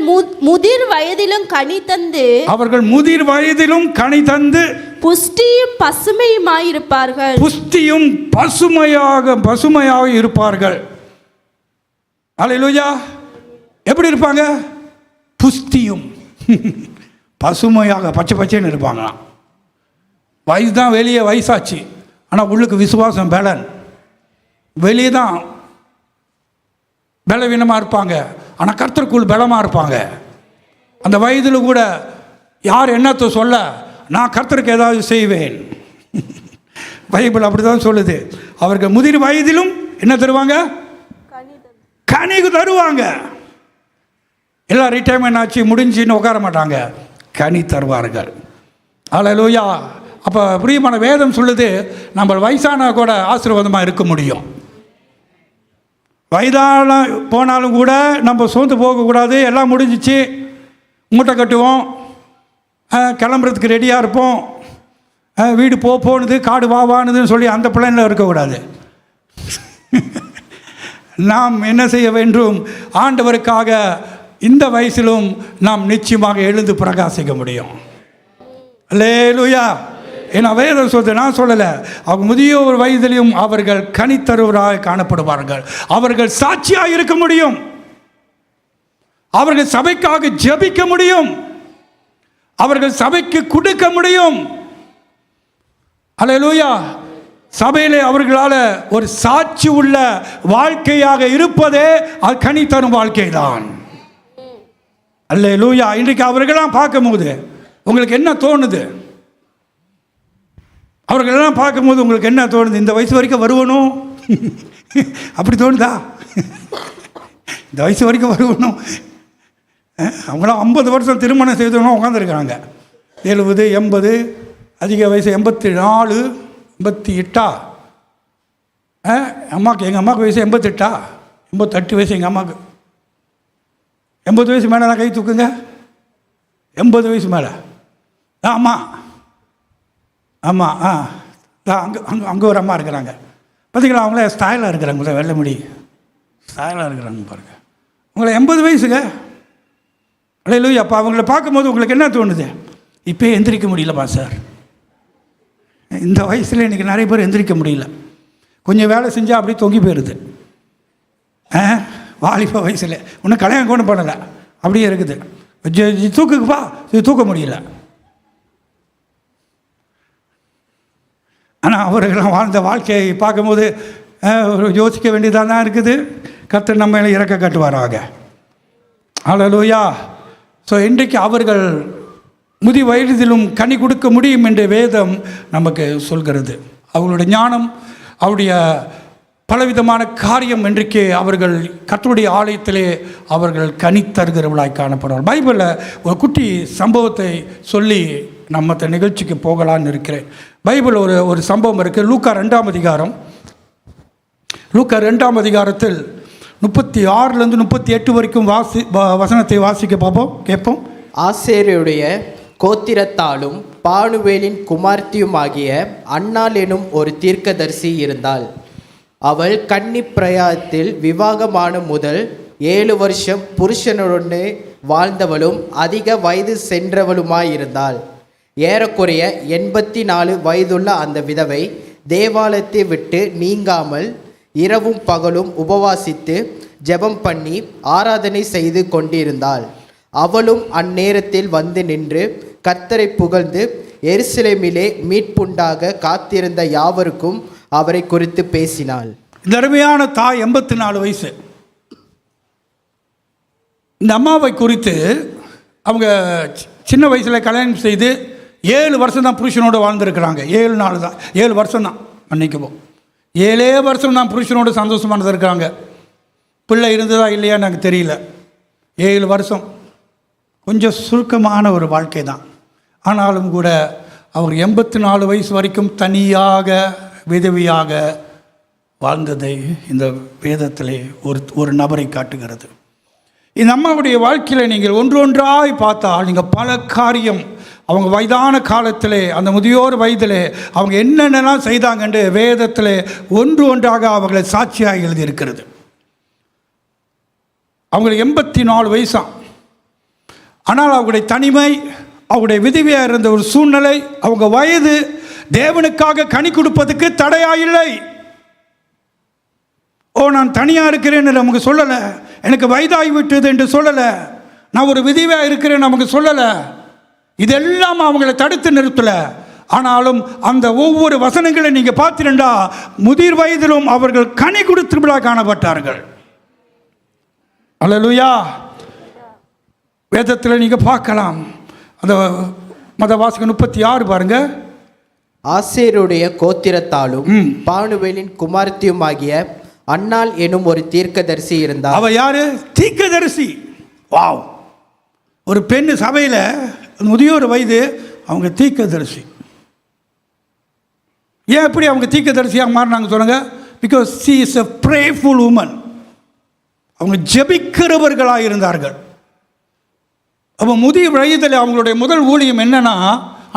முதிர் வயதிலும் கனி தந்து, அவர்கள் முதிர் வயதிலும் கனி தந்து புஷ்டியும் பசுமையுமாயிருப்பார்கள். புஷ்டியும் பசுமையாக இருப்பார்கள். அல்லேலூயா. எப்படி இருப்பாங்க? புஷ்டியும் பசுமையாக பச்சை பச்சைன்னு இருப்பாங்களாம். வயசு தான் வெளியே வயசாச்சு, ஆனால் உள்ளுக்கு விசுவாசம் பலன். வெளியே தான் பலவீனமாக இருப்பாங்க, ஆனால் கர்த்தருக்குள் பலமாக இருப்பாங்க. அந்த வயதில் கூட யார் என்னத்தை சொல்ல, நான் கர்த்தருக்கு ஏதாவது செய்வேன். பைபிள் அப்படி தான் சொல்லுது. அவர்கள் முதிர் வயதிலும் என்ன தருவாங்க? கனி தருவாங்க. எல்லாம் ரிட்டையர்மெண்ட் ஆச்சு முடிஞ்சுன்னு உட்கார மாட்டாங்க, கனி தருவார்கள். அல்லேலூயா. அப்போ பிரியமான வேதம் சொல்லுது, நம்ம வயசான கூட ஆசீர்வாதமாக இருக்க முடியும். வயதான போனாலும் கூட நம்ம சோர்ந்து போகக்கூடாது. எல்லாம் முடிஞ்சிச்சு, மூட்டை கட்டுவோம், கிளம்புறதுக்கு ரெடியாக இருப்போம். வீடு போணுது, காடு வாவானுதுன்னு சொல்லி அந்த பிளானில் இருக்கக்கூடாது. நாம் என்ன செய்ய வேண்டும்? ஆண்டவருக்காக இந்த வயசிலும் நாம் நிச்சயமாக எழுந்து பிரகாசிக்க முடியும். அல்லேலூயா. ஏன்னா வேதம் சொல்லுது, நான் சொல்லலை. அவங்க முதியோர் வயதிலும் அவர்கள் கனித்தருவராக காணப்படுவார்கள். அவர்கள் சாட்சியாக இருக்க முடியும். அவர்கள் சபைக்காக ஜெபிக்க முடியும். அவர்கள் சபைக்கு கொடுக்க முடியும். அல்லேலூயா. சபையிலே அவர்களால் ஒரு சாட்சி உள்ள வாழ்க்கையாக இருப்பதே அது கனி தரும் வாழ்க்கை தான். அல்லேலூயா. இன்றைக்கு அவர்களெல்லாம் பார்க்கும்போது உங்களுக்கு என்ன தோணுது? அவர்களெல்லாம் பார்க்கும்போது உங்களுக்கு என்ன தோணுது? இந்த வயசு வரைக்கும் வருவனும் அப்படி தோணுதா? இந்த வயசு வரைக்கும் வருவனும். அவங்களாம் 50 வருஷம் திருமணம் செய்தவனும் உட்காந்துருக்காங்க. 70, 80, அதிக வயசு 84, 88. அம்மாவுக்கு, எங்கள் அம்மாவுக்கு வயசு 88, 88 வயசு எங்கள் அம்மாவுக்கு. 80 வயசு மேலே தான் கை தூக்குங்க. 80 வயசு மேலே. ஆமாம் ஆமாம். அங்கே ஒரு அம்மா இருக்கிறாங்க பார்த்தீங்களா? அவங்களே ஸ்டைலாக இருக்கிறாங்க, வெள்ளை முடி ஸ்டைலாக இருக்கிறாங்க பாருங்கள். உங்களை 80 வயசுங்க. அல்லேலூயா. அப்போ அவங்கள பார்க்கும்போது உங்களுக்கு என்ன தோணுது? இப்போ எந்திரிக்க முடியலப்பா சார், இந்த வயசில் இன்றைக்கி நிறைய பேர் எந்திரிக்க முடியல. கொஞ்சம் வேலை செஞ்சால் அப்படியே தொங்கி போயிடுது. வாலிப வயசில் இன்னும் கல்யாணம் கொண்டு பண்ணலை, அப்படியே இருக்குது. தூக்குக்குப்பா, இது தூக்க முடியல. ஆனால் அவர்களெல்லாம் வாழ்ந்த வாழ்க்கையை பார்க்கும்போது யோசிக்க வேண்டியதாக தான் இருக்குது. கர்த்தர் நம்ம இறக்க கட்டுவாராக. அல்லேலூயா. ஸோ இன்றைக்கு அவர்கள் முதி வயதிலும் கனி கொடுக்க முடியும் என்று வேதம் நமக்கு சொல்கிறது. அவர்களுடைய ஞானம், அவருடைய பலவிதமான காரியம் இன்றைக்கு அவர்கள் கர்த்தருடைய ஆலயத்திலே அவர்கள் கனித்தருகிறவர்களாய் காணப்படுவார். பைபிளில் ஒரு குட்டி சம்பவத்தை சொல்லி நம்ம இந்த நிகழ்ச்சிக்கு போகலான்னு இருக்கிறேன். பைபிள் ஒரு சம்பவம் இருக்குது. லூக்கா 2ஆம் அதிகாரம். லூக்கா 2ஆம் அதிகாரத்தில் 36 38 வரைக்கும் வசனத்தை வாசிக்க பார்ப்போம், கேட்போம். ஆசேருடைய கோத்திரத்தாலும் பானுவேலின் குமார்த்தியுமாகிய அன்னாள் எனும் ஒரு தீர்க்கதரிசி இருந்தாள். அவள் கன்னிப் பிராயத்தில் விவாகமான முதல் 7 வருஷம் புருஷனுடனே வாழ்ந்தவளும் அதிக வயது சென்றவளுமாயிருந்தாள். ஏறக்குறைய 84 வயதுள்ள அந்த விதவை தேவாலயத்தை விட்டு நீங்காமல் இரவும் பகலும் உபவாசித்து ஜெபம் பண்ணி ஆராதனை செய்து கொண்டிருந்தாள். அவளும் அந்நேரத்தில் வந்து நின்று கர்த்தரை புகழ்ந்து எருசலேமிலே மீட்புண்டாக காத்திருந்த யாவருக்கும் அவரை குறித்து பேசினாள். இந்த அருமையான தாய் 84 வயசு. இந்த அம்மாவை குறித்து அவங்க சின்ன வயசில் கல்யாணம் செய்து 7 வருஷம் தான் புருஷனோடு வாழ்ந்துருக்கிறாங்க. 7 நாள் தான், 7 வருஷம் தான். அன்னைக்குவோம் 7 வருஷம் தான் புருஷனோடு சந்தோஷமானது இருக்காங்க. பிள்ளை இருந்ததா இல்லையா எனக்கு தெரியல. 7 வருஷம் கொஞ்சம் சுருக்கமான ஒரு வாழ்க்கை தான். ஆனாலும் கூட அவர் 84 வயசு வரைக்கும் தனியாக விதவியாக வாழ்ந்ததை இந்த வேதத்திலே ஒரு நபரை காட்டுகிறது. இந்த அம்மாவுடைய வாழ்க்கையில் நீங்கள் ஒன்றொன்றாய் பார்த்தால் நீங்கள் பல காரியம் அவங்க வயதான காலத்திலே, அந்த முதியோர் வயதிலே அவங்க என்னென்னலாம் செய்தாங்கன்று வேதத்திலே ஒன்றாக அவர்களை சாட்சியாக எழுதியிருக்கிறது. அவங்களுக்கு 84 வயசாம். ஆனால் அவங்களுடைய தனிமை, அவங்களுடைய விதவியாக இருந்த ஒரு சூழ்நிலை, அவங்க வயது தேவனுக்காக கனி கொடுப்பதுக்கு தடையாயில்லை. நான் தனியாக இருக்கிறேன்னு நமக்கு சொல்லலை, எனக்கு வயதாகி விட்டது என்று சொல்லலை, நான் ஒரு விதவியாக இருக்கிறேன்னு நமக்கு சொல்லலை. இதெல்லாம் அவங்களை தடுத்து நிறுத்தலை. ஆனாலும் அந்த ஒவ்வொரு வசனங்களை நீங்கள் பார்த்தீங்கன்னா முதிர் வயதிலும் அவர்கள் கனி கொடுத்தவர்களாக காணப்பட்டார்கள். அல்லேலூயா. வேதத்தில் நீங்கள் பார்க்கலாம். அந்த மதவாசகம் 36 பாருங்க. ஆசேருடைய கோத்திரத்தாலும் பானுவேலின் குமார்த்தியுமாகிய அன்னாள் எனும் ஒரு தீர்க்கதரிசி இருந்தார். அவ யாரு? தீர்க்கதரிசி. வாவ்! ஒரு பெண் சபையில் முதியோர் வயது, அவங்க தீர்க்கதரிசி. ஏன் எப்படி அவங்க தீர்க்கதரிசியாக மாறினாங்க சொல்லுங்க? Because she is a prayerful woman. அவங்க ஜெபிக்கிறவர்களாக இருந்தார்கள். அப்போ முதிய வயதில் அவங்களுடைய முதல் ஊழியம் என்னன்னா,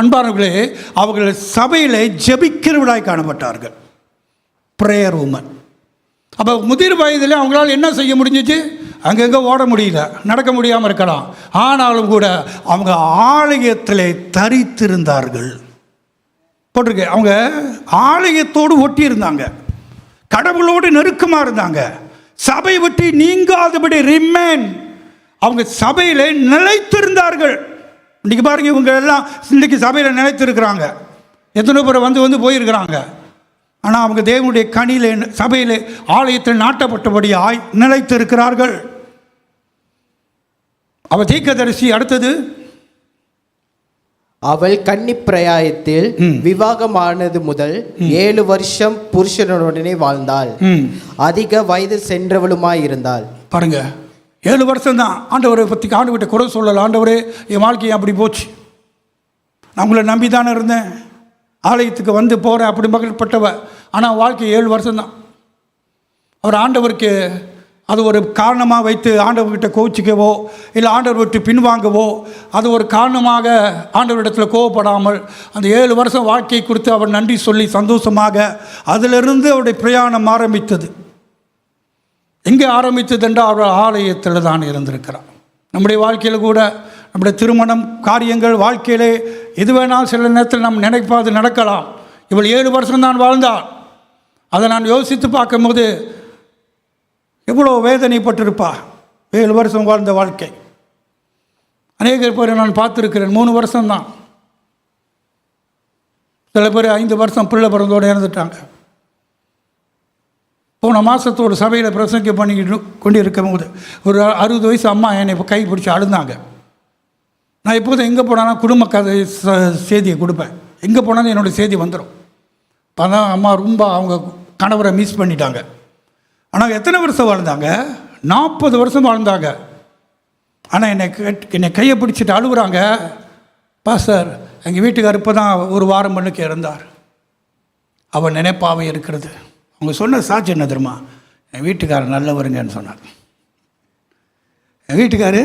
அன்பானவர்களே, அவர்கள் சபையில் ஜெபிக்கிறவர்களாய் காணப்பட்டார்கள். Prayer woman. அப்போ முதிர் வயதில் அவங்களால் என்ன செய்ய முடிஞ்சிச்சு? அங்கங்கே ஓட முடியல, நடக்க முடியாமல் இருக்கலாம். ஆனாலும் கூட அவங்க ஆலயத்தில் தரித்திருந்தார்கள். போட்டிருக்கு, அவங்க ஆலயத்தோடு ஒட்டி இருந்தாங்க, கடவுளோடு நெருக்கமாக இருந்தாங்க, சபை விட்டு நீங்காதபடி ரிமைன். அவங்க சபையில் நிலைத்திருந்தார்கள். இன்றைக்கி பாருங்க, இவங்க எல்லாம் இன்றைக்கி சபையில் நிலைத்திருக்கிறாங்க. எத்தனை பேர் வந்து போயிருக்கிறாங்க. ஆனால் அவங்க தேவனுடைய கனியில் சபையில் ஆலயத்தில் நாட்டப்பட்டபடியாய் நிலைத்திருக்கிறார்கள். அவ தீர்க்கதரிசி. அடுத்தது, அவள் கன்னிப் பிராயத்தில் விவாகமானது முதல் 7 வருஷம் புருஷனுடனே வாழ்ந்தாள். அதிக வயது சென்றவளுமாயிருந்தாள். பாருங்க, 7 வருஷம் தான். ஆண்டவரை பற்றி ஆண்டவர்கிட்ட குறை சொல்லலை. ஆண்டவரே, என் வாழ்க்கை அப்படி போச்சு, நான் உங்களை நம்பி தானே இருந்தேன், ஆலயத்துக்கு வந்து போகிறேன், அப்படி மகிழ்ப்பட்டவ. ஆனால் வாழ்க்கை 7 வருஷம்தான். அவர் ஆண்டவருக்கு அது ஒரு காரணமாக வைத்து ஆண்டவர்கிட்ட கோச்சிக்கவோ இல்லை ஆண்டவர் விட்டு பின்வாங்கவோ அது ஒரு காரணமாக ஆண்டவரிடத்தில் கோவப்படாமல் அந்த 7 வருஷம் வாழ்க்கையை குறித்து அவர் நன்றி சொல்லி சந்தோஷமாக அதிலிருந்து அவருடைய பிரயாணம் ஆரம்பித்தது. எங்கே ஆரம்பித்தது என்றால் அவர் ஆலயத்தில் தான் இருந்திருக்கிறார். நம்முடைய வாழ்க்கையில் கூட நம்முடைய திருமணம் காரியங்கள் வாழ்க்கையிலே எது வேணாலும் சில நேரத்தில் நம்ம நினைப்பாது நடக்கலாம். இவள் 7 வருஷம் தான் வாழ்ந்தாள். அதை நான் யோசித்து பார்க்கும்போது எவ்வளோ வேதனைப்பட்டிருப்பா. 7 வருஷம் வாழ்ந்த வாழ்க்கை. அநேக பேரை நான் பார்த்துருக்கிறேன் 3 வருஷம்தான். சில பேர் 5 வருஷம் பிள்ளை பிறந்தோடு இறந்துட்டாங்க. போன மாதத்தோடு சபையில் பிரசங்க பண்ணிக்கிட்டு கொண்டு இருக்கும் போது ஒரு 60 வயசு அம்மா என்னை இப்போ கை பிடிச்சி அழுந்தாங்க. நான் எப்போதும் எங்கே போனாலும் குடும்ப கதை செய்தியை கொடுப்பேன். எங்கே போனாலும் என்னோடய செய்தி வந்துடும். அப்போதான் அம்மா ரொம்ப அவங்க கணவரை மிஸ் பண்ணிட்டாங்க. ஆனால் எத்தனை வருஷம் வாழ்ந்தாங்க? 40 வருஷம் வாழ்ந்தாங்க. ஆனால் என்னை கையை பிடிச்சிட்டு அழுகுறாங்க, பாஸ்டர் எங்கள் வீட்டுக்கார் இப்போ தான் ஒரு வாரம் பண்ணுக்கு இறந்தார், அவன் நினைப்பாவே இருக்கிறது. அவங்க சொன்ன சாட்சி என்ன தெரியுமா? என் வீட்டுக்காரர் நல்லவருங்கன்னு சொன்னார். என் வீட்டுக்காரு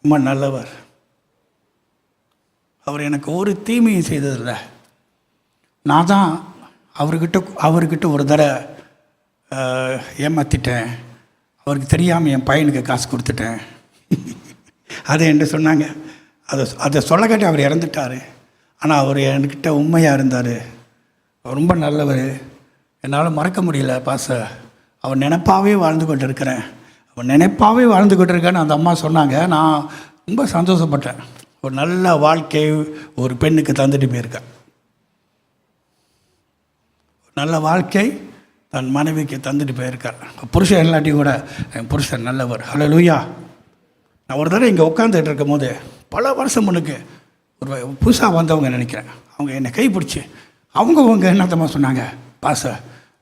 ரொம்ப நல்லவர், அவர் எனக்கு ஒரு தீமையும் செய்ததில்லை. நான் தான் அவர்கிட்ட ஒரு தடவை ஏமாற்றிட்டேன், அவருக்கு தெரியாமல் என் பையனுக்கு காசு கொடுத்துட்டேன். அதை என்ன சொன்னாங்க. அதை சொல்ல கேட்டு அவர் இறந்துட்டார். ஆனால் அவர் என்கிட்ட உண்மையாக இருந்தார், அவர் ரொம்ப நல்லவர், என்னால் மறக்க முடியல பாச, அவர் நினைப்பாகவே வாழ்ந்து கொண்டு இருக்கிறேன், அவர் நினைப்பாகவே வாழ்ந்து கொண்டு இருக்கேன்னு அந்த அம்மா சொன்னாங்க. நான் ரொம்ப சந்தோஷப்பட்டேன். ஒரு நல்ல வாழ்க்கை ஒரு பெண்ணுக்கு தந்துட்டு போயிருக்கேன். நல்ல வாழ்க்கை தன் மனைவிக்கு தந்துட்டு போயிருக்கார். புருஷன் இல்லாட்டி கூட என் புருஷன் நல்லவர். ஹல்லேலூயா. நான் ஒரு தடவை இங்கே உட்காந்துட்டு இருக்கும் போது பல வருஷம் முன்னுக்கு ஒரு புதுசாக வந்தவங்க நினைக்கிறேன், அவங்க என்னை கைப்பிடிச்சி அவங்க என்னத்தம்மா சொன்னாங்க, பாச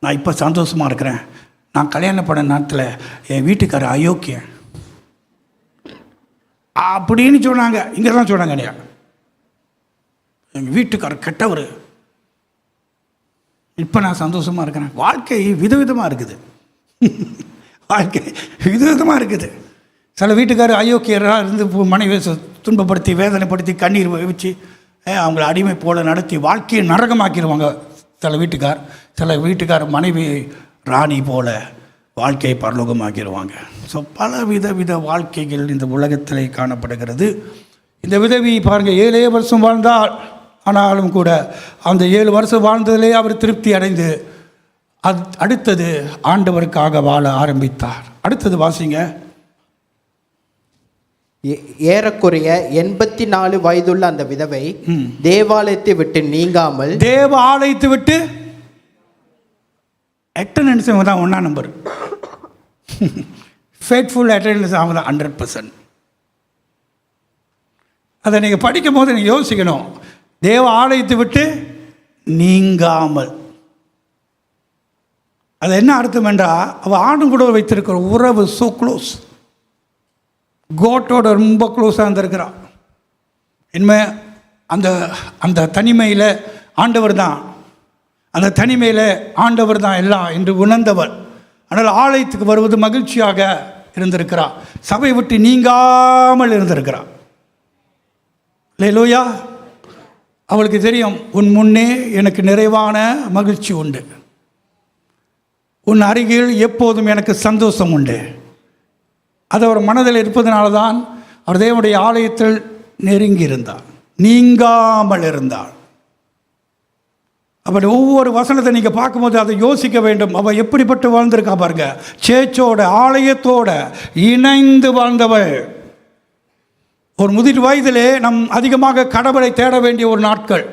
நான் இப்போ சந்தோஷமாக இருக்கிறேன், நான் கல்யாணம் பண்ண நேரத்தில் என் வீட்டுக்காரர் அயோக்கியன் அப்படின்னு சொன்னாங்க. இங்கே தான் சொன்னாங்க, இல்லையா எங்கள் வீட்டுக்காரர் கெட்டவர், இப்போ நான் சந்தோஷமாக இருக்கிறேன். வாழ்க்கை விதவிதமாக இருக்குது. வாழ்க்கை விதவிதமாக இருக்குது. சில வீட்டுக்காரர் அயோக்கியராக இருந்து மனைவி துன்பப்படுத்தி வேதனைப்படுத்தி கண்ணீர் வச்சு அவங்கள அடிமை போல நடத்தி வாழ்க்கையை நரகமாக்கிடுவாங்க சில வீட்டுக்கார மனைவி ராணி போல வாழ்க்கையை பரலோகமாக்கிடுவாங்க. ஸோ பல வித வாழ்க்கைகள் இந்த உலகத்திலே காணப்படுகிறது. இந்த விதவி பாருங்கள், 7 வருஷம் வாழ்ந்தால், ஆனாலும் கூட அந்த 7 வருஷம் வாழ்ந்ததிலே அவர் திருப்தி அடைந்து அடுத்தது ஆண்டவருக்காக வாழ ஆரம்பித்தார். அடுத்தது வாசிங்க. ஏறக்குறைய 84 வயதுள்ள அந்த விதவை தேவாலயத்தை விட்டு நீங்காமல், தேவாலயத்தை விட்டு அட்டெண்டன்ஸ் தான் 1ஆம் நம்பர், ஃபேட்ஃபுல் அட்டெண்டன்ஸ் அவங்க தான் 100%. அதை நீங்கள் படிக்கும் போது நீங்கள் யோசிக்கணும், தேவ ஆலயத்தை விட்டு நீங்காமல். அது என்ன அர்த்தம் என்றால், அவள் ஆண்டு கூட வைத்திருக்கிற உறவு ஸோ க்ளோஸ், கோட்டோட ரொம்ப க்ளோஸாக இருந்திருக்கிறான். இனிமே அந்த தனிமையில் ஆண்டவர் தான், அந்த தனிமையில் ஆண்டவர் தான் எல்லாம் என்று உணர்ந்தவர். ஆனால் ஆலயத்துக்கு வருவது மகிழ்ச்சியாக இருந்திருக்கிறார், சபை விட்டு நீங்காமல் இருந்திருக்கிறார். அல்லேலூயா. அவளுக்கு தெரியும், உன் முன்னே எனக்கு நிறைவான மகிழ்ச்சி உண்டு, உன் அருகில் எப்போதும் எனக்கு சந்தோஷம் உண்டு. அது அவர் மனதில் இருப்பதனால தான் அவர் தேவனுடைய ஆலயத்தில் நெருங்கி இருந்தார், நீங்காமல் இருந்தார். அப்படி ஒவ்வொரு வசனத்தை நீங்கள் பார்க்கும்போது அதை யோசிக்க வேண்டும். அவள் எப்படிப்பட்டு வாழ்ந்திருக்கா பாருங்க, சேச்சோட ஆலயத்தோட இணைந்து வாழ்ந்தவள். ஒரு முதிர் வயதிலே நம் அதிகமாக கடவுளை தேட வேண்டிய ஒரு நாட்கள்,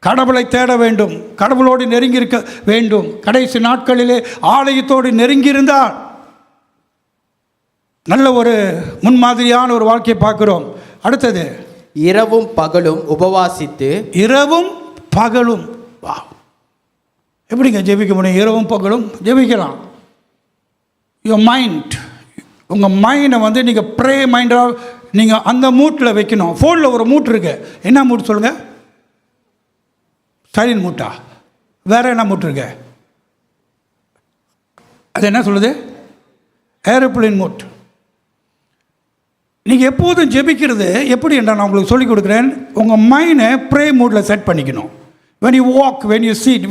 கடவுளை தேட வேண்டும், கடவுளோடு நெருங்கி இருக்க வேண்டும். கடைசி நாட்களிலே ஆலயத்தோடு நெருங்கி இருந்தால் நல்ல ஒரு முன்மாதிரியான ஒரு வாழ்க்கையை பார்க்கிறோம். அடுத்தது, இரவும் பகலும் உபவாசித்து. இரவும் பகலும், வா, எப்படிங்க ஜெபிக்க முடியும்? இரவும் பகலும் ஜெபிக்கலாம். யுவர் மைண்ட், உங்கள் மைண்டை நீங்கள் ப்ரே மைண்டாக நீங்கள் அந்த மூட்டில் வைக்கணும். ஃபோனில் ஒரு மூட் இருக்கு, என்ன மூட் சொல்லுங்கள்? சைலண்ட் மூட்டா? வேறு என்ன மூட் இருக்கு? அது என்ன சொல்லுது? Aeroplane mood. நீங்கள் எப்போதும் ஜெபிக்கிறது எப்படி என்றால், நான் உங்களுக்கு சொல்லிக் கொடுக்குறேன். உங்கள் மைண்டை ப்ரே மூடில் செட் பண்ணிக்கணும். when you walk, when you sit,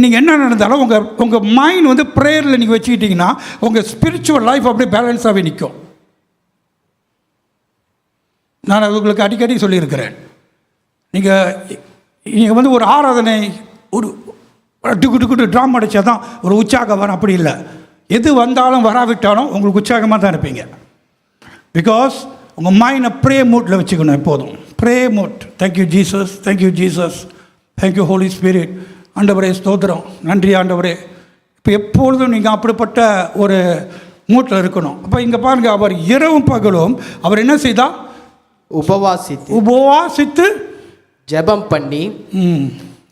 நீங்கள் என்ன நடந்தாலும் உங்கள் மைண்ட் ப்ரேயரில் நீங்கள் வச்சுக்கிட்டிங்கன்னா உங்கள் ஸ்பிரிச்சுவல் லைஃப் அப்படியே பேலன்ஸாகவே நிற்கும். நான் உங்களுக்கு அடிக்கடி சொல்லியிருக்கிறேன், நீங்கள் ஒரு ஆராதனை ஒரு டுக்கு ட்ராம் அடித்தா தான் ஒரு உற்சாகம் வரும், அப்படி இல்லை. எது வந்தாலும் வராவிட்டாலும் உங்களுக்கு உற்சாகமாக தான் இருப்பீங்க. பிகாஸ் உங்கள் மைண்டை ப்ரே மூட்டில் வச்சுக்கணும் எப்போதும். Pray mood. Thank you Jesus, thank you Jesus, thank you holy spirit. ஆண்டவரே ஸ்தோத்திரம், நன்றி ஆண்டவரே. இப்போ எப்பொழுதும் நீங்கள் அப்படிப்பட்ட ஒரு மூட்டில் இருக்கணும். அப்போ இங்கே பாருங்கள், அவர் இரவும் பகலும் அவர் என்ன செய்தார்? உபவாசித்து ஜெபம் பண்ணி.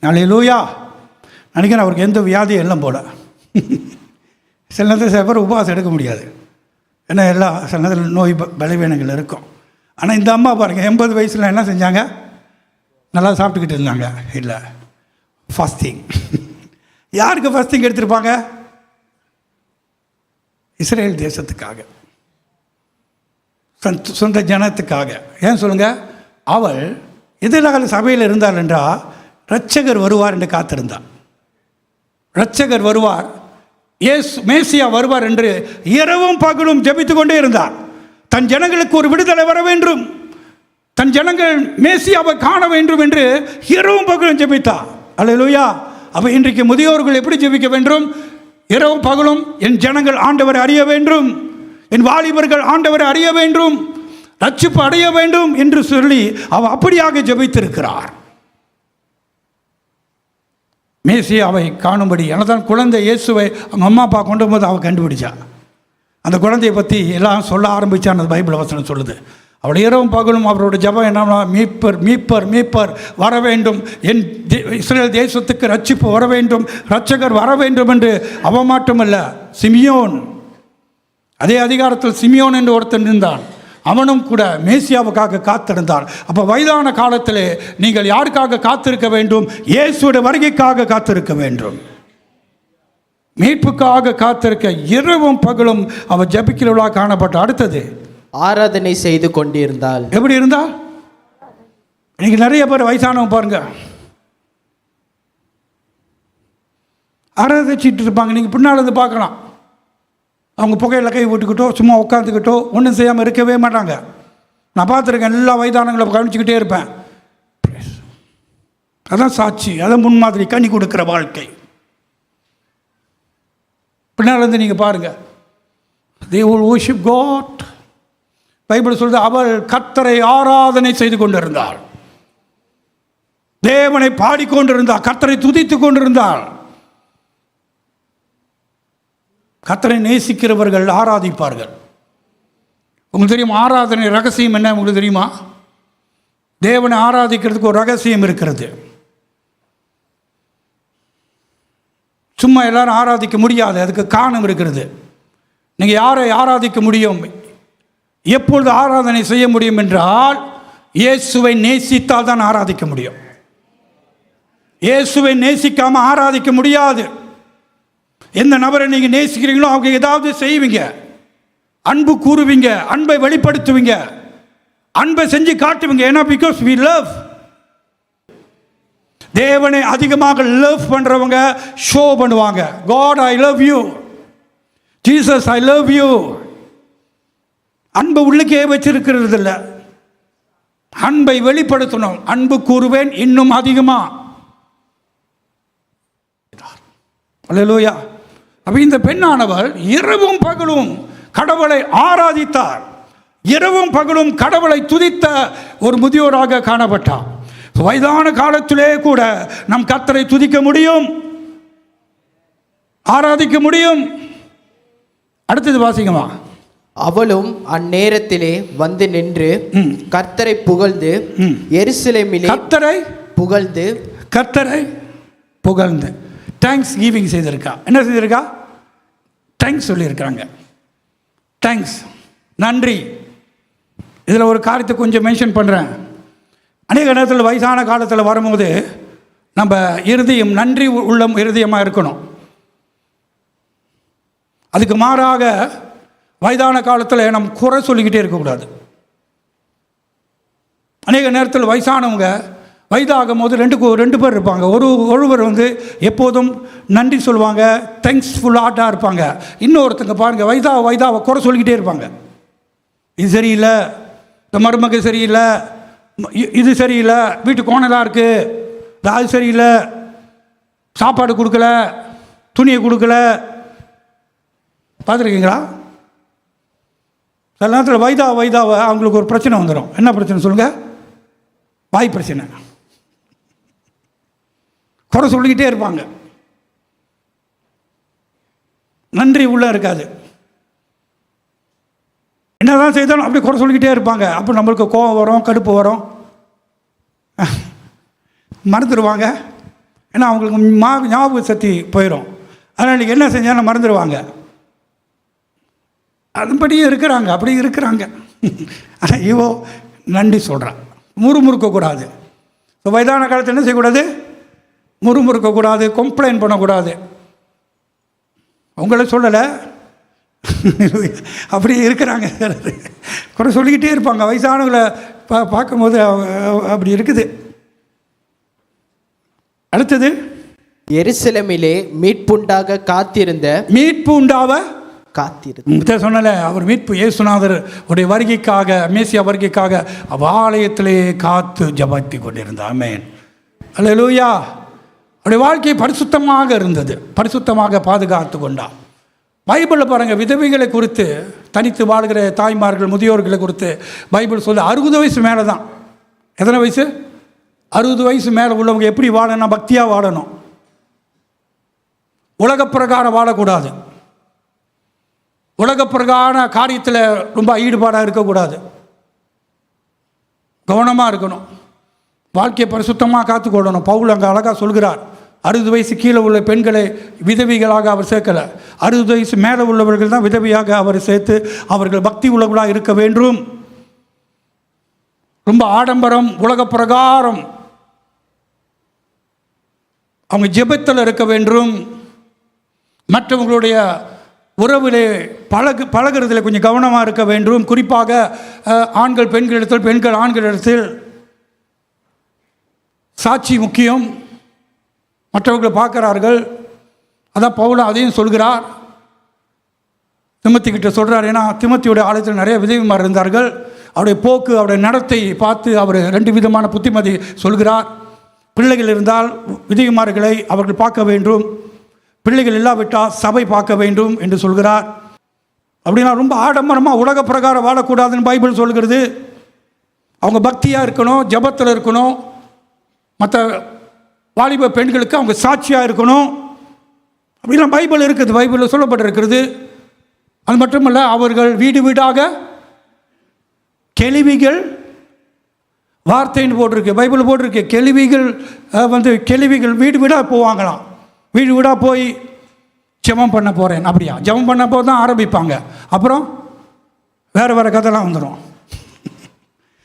அல்லேலூயா. நினைக்கிறேன் அவருக்கு எந்த வியாதியும் எல்லாம் போல. சில நேரத்தில் சில பேர் உபவாசம் எடுக்க முடியாது, ஏன்னா எல்லாம் சில நேரத்தில் நோய் பலவீனங்கள் இருக்கும். ஆனால் இந்த அம்மா பாருங்கள், 80 வயசில் என்ன செஞ்சாங்க? நல்லா சாப்பிட்டுக்கிட்டு இருந்தாங்க. இல்லை, ஃபாஸ்டிங். யாருக்கு ஃபாஸ்டிங் எடுத்திருப்பாங்க? இஸ்ரேல் தேசத்துக்காக, சொந்த ஜனத்துக்காக. ஏன் சொல்லுங்கள்? அவள் எதிராக சபையில் இருந்தாள் என்றால் இரட்சகர் வருவார் என்று காத்திருந்தார். இரட்சகர் வருவார், மேசியா வருவார் என்று இரவும் பகலும் ஜெபித்து கொண்டே இருந்தார். தன் ஜனங்களுக்கு ஒரு விடுதலை வர வேண்டும், தன் ஜனங்கள் மேசியாவை காண வேண்டும் என்று இரவும் பகலும் ஜெபித்தார். அல்லேலூயா. அப்போ இன்றைக்கு முதியோர்கள் எப்படி ஜெபிக்க வேண்டும்? இரவும் பகலும் என் ஜனங்கள் ஆண்டவரை அறிய வேண்டும், என் வாலிபர்கள் ஆண்டவரை அறிய வேண்டும், ரட்சிப்பு அடைய வேண்டும் என்று சொல்லி அவள் அப்படியாக ஜெபித்திருக்கிறார். மேசியாவை காணும்படி. எனதான் குழந்தை இயேசுவை அவங்க அம்மா அப்பா கொண்டு போது அவள் கண்டுபிடிச்சா. அந்த குழந்தையை பற்றி எல்லாம் சொல்ல ஆரம்பித்தான். அந்த பைபிள் வசனம் சொல்லுது. அவள் இரவும் பகலும் அவரோட ஜெபம் என்ன? மீட்பர் மீட்பர் மீட்பர் வர வேண்டும், என் இஸ்ரேல் தேசத்துக்கு ரட்சிப்பு வர வேண்டும், இரட்சகர் வர வேண்டும் என்று. அவன் மட்டுமல்ல, சிமியோன், அதே அதிகாரத்தில் சிமியோன் என்று ஒருத்தன் இருந்தான். அவனும் கூட மேசியாவுக்காக காத்திருந்தான். அப்போ வயதான காலத்திலே நீங்கள் யாருக்காக காத்திருக்க வேண்டும்? இயேசுடைய வருகைக்காக காத்திருக்க வேண்டும், மீட்புக்காக காத்திருக்க இரவும் பகலும் அவன் ஜெபிக்கிறவளா காணப்பட்ட. அடுத்தது, ஆராதனை செய்து கொண்டிருந்தாள். எப்படி இருந்தால்? இன்னைக்கு நிறைய பேர் வயசானவங்க பாருங்க, ஆராதிச்சிட்டு இருப்பாங்க. நீங்கள் பின்னால் வந்து பார்க்கலாம், அவங்க புகையில கை விட்டுக்கிட்டோ சும்மா உட்காந்துக்கிட்டோ ஒன்றும் செய்யாமல் இருக்கவே மாட்டாங்க. நான் பார்த்துருக்கேன், எல்லா வயதானங்களை கவனிச்சுக்கிட்டே இருப்பேன். அதான் சாட்சி, அதான் முன்மாதிரி, கனி கொடுக்குற வாழ்க்கை. பின்னால் வந்து நீங்கள் பாருங்கள், they will worship God. Bible சொல்றது, அவள் கர்த்தரை ஆராதனை செய்து கொண்டிருந்தாள், தேவனை பாடிக்கொண்டிருந்தாள், கர்த்தரை துதித்து கொண்டிருந்தாள். கர்த்தரை நேசிக்கிறவர்கள் ஆராதிப்பார்கள். உங்களுக்கு தெரியுமா ஆராதனை ரகசியம் என்ன? உங்களுக்கு தெரியுமா? தேவனை ஆராதிக்கிறதுக்கு ஒரு ரகசியம் இருக்கிறது. சும்மா எல்லாரும் ஆராதிக்க முடியாது, அதுக்கு காரணம் இருக்கிறது. நீங்கள் யாரை ஆராதிக்க முடியும், எப்பொழுது ஆராதனை செய்ய முடியும் என்றால், இயேசுவை நேசித்தால் தான் ஆராதிக்க முடியும். இயேசுவை நேசிக்காமல் ஆராதிக்க முடியாது. எந்த நபரை நீங்கள் நேசிக்கிறீங்களோ அவங்க ஏதாவது செய்வீங்க, அன்பு கூறுவீங்க, அன்பை வெளிப்படுத்துவீங்க, அன்பை செஞ்சு காட்டுவீங்க. ஏன்னா பிகாஸ் we love. தேவனை அதிகமாக லவ் பண்ணுறவங்க ஷோ பண்ணுவாங்க. God I love you, Jesus I love you. அன்பை உள்ளுக்கே வச்சிருக்கிறது இல்லை, அன்பை வெளிப்படுத்தணும். அன்பு கூறுவேன் இன்னும் அதிகமா. அல்லேலூயா. அப்ப இந்த பெண்ணானவள் இரவும் பகலும் கடவுளை ஆராதித்தார், இரவும் பகலும் கடவுளை துதித்த ஒரு முதியோராக காணப்பட்டார். வயதான காலத்திலே கூட நம் கர்த்தரை துதிக்க முடியும், ஆராதிக்க முடியும். அடுத்தது வாசிங்கம்மா. அவளும் அந்நேரத்திலே வந்து நின்று கர்த்தரை புகழ்ந்து எருசலேமிலே கர்த்தரை புகழ்ந்து தேங்க்ஸ் கிவிங் செய்திருக்கா. என்ன செய்திருக்கா? தேங்க்ஸ் சொல்லியிருக்காங்க. தேங்க்ஸ், நன்றி. இதில் ஒரு காரியத்தை கொஞ்சம் மென்ஷன் பண்ணுறேன். அநேக நேரத்தில் வயசான காலத்தில் வரும்போது நம்ம இருதயம் நன்றி உள்ள இருதயமாக இருக்கணும். அதுக்கு மாறாக வயதான காலத்தில் நம்ம குறை சொல்லிக்கிட்டே இருக்கக்கூடாது. அநேக நேரத்தில் வயசானவங்க வயதாகும் போது ரெண்டு பேர் இருப்பாங்க. ஒருவர் வந்து எப்போதும் நன்றி சொல்லுவாங்க, தேங்க்ஸ்ஃபுல்லாக இருப்பாங்க. இன்னொருத்தங்க பாருங்கள், வயதாவை குறை சொல்லிக்கிட்டே இருப்பாங்க. இது சரியில்லை, இந்த மருமக சரியில்லை, இது சரியில்லை, வீட்டு கோணலாக இருக்குது, அது சரியில்லை, சாப்பாடு கொடுக்கல, துணியை கொடுக்கல. பார்த்துருக்கீங்களா? சில நேரத்தில் வயதாவை அவங்களுக்கு ஒரு பிரச்சனை வந்துடும். என்ன பிரச்சனை சொல்லுங்கள்? வாய் பிரச்சனை. குறை சொல்லிக்கிட்டே இருப்பாங்க, நன்றி உள்ள இருக்காது. என்னதான் செய்தாலும் அப்படி குறை சொல்லிக்கிட்டே இருப்பாங்க. அப்போ நம்மளுக்கு கோபம் வரும், கடுப்பு வரும், மறந்துடுவாங்க. ஏன்னா அவங்களுக்கு ஞாபக சக்தி போயிடும். அதனால் இன்றைக்கி என்ன செஞ்சாலும் மறந்துடுவாங்க. அதுபடியும் இருக்கிறாங்க, அப்படி இருக்கிறாங்க. ஆனால் இவோ நன்றி சொல்கிறான். முறுமுறுக்கக்கூடாது. ஸோ வயதான காலத்தில் என்ன செய்யக்கூடாது? முறுமுறுக்கக்கூடாது, கம்ப்ளைண்ட் பண்ணக்கூடாது. அவங்கள சொல்லலை, அப்படி இருக்கிறாங்க. குறை சொல்லிக்கிட்டே இருப்பாங்க. வயசானவங்களை பார்க்கும்போது அப்படி இருக்குது. அடுத்தது, எருசலேமிலே மீட்புண்டாக காத்திருந்த மீட்பு உண்டாவ காத்திருந்த சொன்னல, அவர் மீட்பு இயேசுநாதர் உடைய வருகைக்காக, மேசியா வருகைக்காக ஆலயத்திலே காத்து ஜபத்தி கொண்டிருந்தார். ஆமென், அல்லேலூயா. அவருடைய வாழ்க்கை பரிசுத்தமாக இருந்தது, பரிசுத்தமாக பாதுகாத்து கொண்டார். பைபிளில் பாருங்கள், விதவைகளை குறித்து, தனித்து வாழ்கிற தாய்மார்கள், முதியோர்களை குறித்து பைபிள் சொல்ல 60 வயசு மேலே தான். எத்தனை வயசு? 60 வயசு மேலே உள்ளவங்க எப்படி வாழணும்? பக்தியாக வாழணும். உலக பிரகாரம் வாழக்கூடாது. உலக பிரகார காரியத்தில் ரொம்ப ஈடுபாடாக இருக்கக்கூடாது. கவனமாக இருக்கணும். வாழ்க்கையை பரிசுத்தமாக காத்துக்கொள்ளணும். பவுல் அங்கே அழகாக சொல்கிறார், 60 வயசு கீழே உள்ள பெண்களை விதவிகளாக அவர் சேர்க்கலை. 60 வயசு மேலே உள்ளவர்கள் தான் விதவியாக அவர் சேர்த்து அவர்கள் பக்தி உள்ளவர்களாக இருக்க வேண்டும். ரொம்ப ஆடம்பரம், உலக பிரகாரம் அவங்க ஜெபத்தில் இருக்க வேண்டும். மற்றவங்களுடைய உறவிலே பழகிறதுல கொஞ்சம் கவனமாக இருக்க வேண்டும். குறிப்பாக ஆண்கள் பெண்களிடத்தில், பெண்கள் ஆண்களிடத்தில் சாட்சி முக்கியம். மற்றவர்களை பார்க்குறார்கள். அதான் பவுல் அதையும் சொல்கிறார், திமோத்திக்கிட்ட சொல்கிறார். ஏன்னா திமோத்தியுடைய ஆலயத்தில் நிறைய விதவிமார் இருந்தார்கள். அவருடைய போக்கு, அவருடைய நடத்தை பார்த்து அவர் 2 விதமான புத்திமதி சொல்கிறார். பிள்ளைகள் இருந்தால் விதவிமார்களை அவர்கள் பார்க்க வேண்டும், பிள்ளைகள் இல்லாவிட்டால் சபை பார்க்க வேண்டும் என்று சொல்கிறார். அப்படின்னா ரொம்ப ஆடம்பரமாக உலக பிரகாரம் வாழக்கூடாதுன்னு பைபிள் சொல்கிறது. அவங்க பக்தியாக இருக்கணும், ஜபத்தில் இருக்கணும். மற்ற வாலிப பெண்களுக்கு அவங்க சாட்சியாக இருக்கணும். அப்படிலாம் பைபிள் இருக்குது, பைபிளில் சொல்லப்பட்டிருக்கிறது. அது மட்டுமல்ல, அவர்கள் வீடு வீடாக கேள்விகள் வார்த்தைன்னு போட்டிருக்கு, பைபிள் போட்டிருக்கு. கேள்விகள் வீடு வீடாக போவாங்களாம். வீடு வீடாக போய் ஜெபம் பண்ண போகிறேன், அப்படியா? ஜெபம் பண்ண போது தான் ஆரம்பிப்பாங்க. அப்புறம் வேறு கதைலாம் வந்துடும்.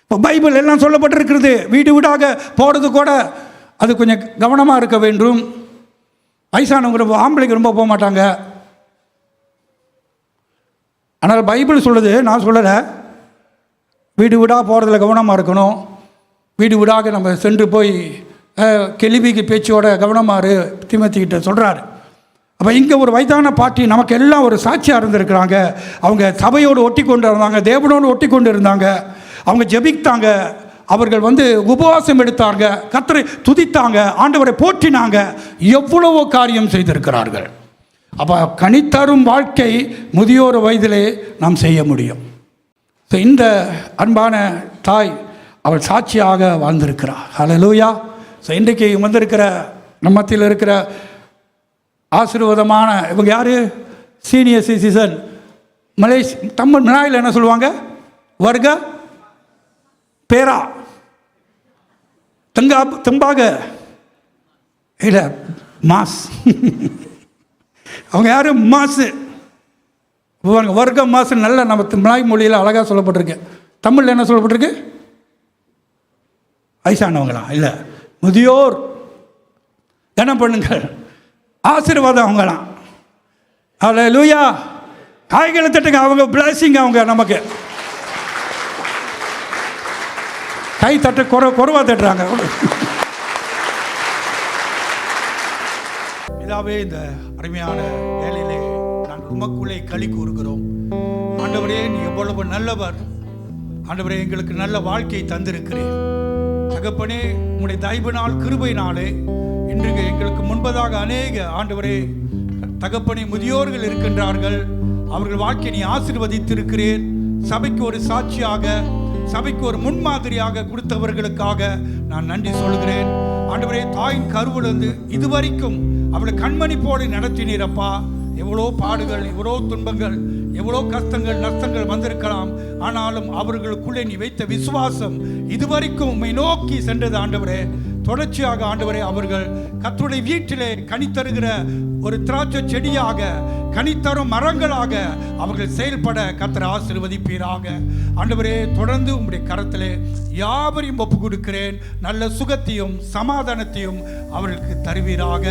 இப்போ பைபிள் எல்லாம் சொல்லப்பட்டிருக்கிறது. வீடு வீடாக போகிறது கூட அது கொஞ்சம் கவனமாக இருக்க வேண்டும். வயசானவங்க ஆம்பளைக்கு ரொம்ப போக மாட்டாங்க. ஆனால் பைபிள் சொல்லுது, நான் சொல்லலை. வீடு வீடாக போகிறதுல கவனமாக இருக்கணும். வீடு வீடாக நம்ம சென்று போய் கேள்விக்கு பேச்சோட கவனமாறு திமோத்திக்கிட்ட சொல்கிறாரு. அப்போ இங்கே ஒரு வயதான பாட்டி நமக்கு எல்லாம் ஒரு சாட்சியாக இருந்திருக்கிறாங்க. அவங்க சபையோடு ஒட்டி கொண்டு இருந்தாங்க, தேவனோடு ஒட்டி கொண்டு இருந்தாங்க. அவங்க ஜெபித்தாங்க, அவர்கள் உபவாசம் எடுத்தாங்க, கர்த்தரை துதித்தாங்க, ஆண்டவரை போற்றினாங்க. எவ்வளவோ காரியம் செய்திருக்கிறார்கள். அப்போ கனித்தரும் வாழ்க்கை முதியோர் வயதிலே நாம் செய்ய முடியும். ஸோ இந்த அன்பான தாய் அவள் சாட்சியாக வாழ்ந்திருக்கிறார். ஹல்லேலூயா. ஸோ இன்றைக்கு வந்திருக்கிற நம்ம மத்தியில் இருக்கிற ஆசீர்வாதமான இவங்க யார்? Senior citizen. தமிழ் மலாயில் என்ன சொல்லுவாங்க? வர்க்க பேரா தம்பாக இல்லை மாஸ். அவங்க யார்? மாசு. வர்க்க மாசு. நல்ல நம்ம மலாய் மொழியில் அழகாக சொல்லப்பட்டிருக்கு. தமிழில் என்ன சொல்லப்பட்டிருக்கு? வயசானவங்களா? இல்லை, முதியோர். கனம் பண்ணுங்கள், ஆசீர்வாதம் அவங்களாம். ஹல்லேலூயா. காய்களை தட்டுங்க, அவங்க பிளஸிங். அவங்க நமக்கு கை தட்ட குறைவாக தட்டுறாங்க. இதாவே இந்த அருமையான வேலையிலே நாங்கள் உமக்குள்ளே களி கூறுகிறோம். ஆண்டவரே, நீ எவ்வளவு நல்லவர். ஆண்டவரே, எங்களுக்கு நல்ல வாழ்க்கையை தந்திருக்கிறேன். தகப்பனே, உங்களுடைய தயவினால் கிருபையினாலே இன்றைக்கு எங்களுக்கு முன்பதாக அநேக ஆண்டவரே தகப்பனே முதியோர்கள் இருக்கின்றார்கள். அவர்கள் வாழ்க்கையை நீ ஆசீர்வதித்திருக்கிறேன். சபைக்கு ஒரு சாட்சியாக, சபைக்கு ஒரு முன்மாதிரியாக கொடுத்தவர்களுக்காக நான் நன்றி சொல்கிறேன். ஆண்டவரே, தாயின் கருவிலிருந்து இதுவரைக்கும் அவளை கண்மணி போல நடத்தினீரப்பா. எவ்வளோ பாடுகள், எவ்வளோ துன்பங்கள், எவ்வளோ கஷ்டங்கள், நஷ்டங்கள் வந்திருக்கலாம். ஆனாலும் அவர்களுக்குள்ளே நீ வைத்த விசுவாசம் இதுவரைக்கும் உம்மை நோக்கி சென்றது. ஆண்டவரே, தொடர்ச்சியாக ஆண்டவரே அவர்கள் கர்த்தருடைய வீட்டிலே கனித்தருகிற ஒரு திராட்சை செடியாக, கனித்தரும் மரங்களாக அவர்கள் செயல்பட கர்த்தர் ஆசீர்வதிப்பீராக. ஆண்டவரே, தொடர்ந்து உம்முடைய கரத்திலே யாவரையும் ஒப்பு கொடுக்கிறேன். நல்ல சுகத்தையும் சமாதானத்தையும் அவர்களுக்கு தருவீராக.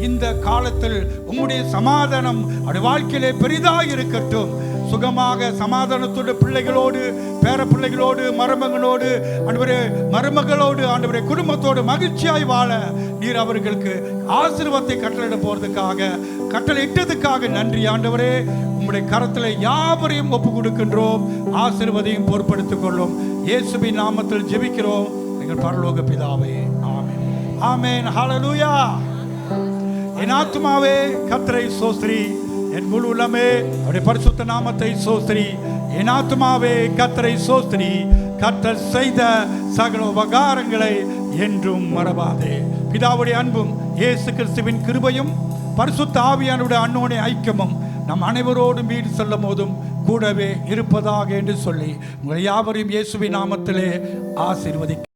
இந்த காலத்தில் உம்முடைய சமாதானம் அவருடைய வாழ்க்கையிலே பெரிதாக இருக்கட்டும். சுகமாக சமாதானத்தோடு பிள்ளைகளோடு, பேர பிள்ளைகளோடு, மருமகளோடு, ஆண்டவரே மருமகளோடு, ஆண்டவரே குடும்பத்தோடு மகிழ்ச்சியாய் வாழ நீர் அவர்களுக்கு ஆசீர்வாதத்தை கட்டளையிட போறதுக்காக, கட்டளையிட்டதுக்காக நன்றி ஆண்டவரே. உம்முடைய கரத்தில் யாவரையும் ஒப்பு கொடுக்கின்றோம். ஆசீர்வாதையும் பொறுப்படுத்திக் கொள்ளும். இயேசுவின் நாமத்தில் ஜெபிக்கிறோம் எங்கள் பரலோக பிதாவே. ஆமென், ஆமென், ஹல்லேலூயா. என் ஆத்துமாவே கர்த்தரை ஸ்தோத்திரி, என் முழு உள்ளமே அவருடைய பரிசுத்த நாமத்தை ஸ்தோத்திரி. என் ஆத்துமாவே கர்த்தரை ஸ்தோத்திரி, கர்த்தர் செய்த சகல உபகாரங்களை என்றும் மறவாதே. பிதாவுடைய அன்பும் இயேசு கிறிஸ்துவின் கிருபையும் பரிசுத்த ஆவியானுடைய அன்னோடைய ஐக்கியமும் நம் அனைவரோடும் வீடு செல்லும் போதும் கூடவே இருப்பதாக என்று சொல்லி உங்களை யாவரையும் இயேசுவின் நாமத்திலே ஆசீர்வதிக்கிறேன்.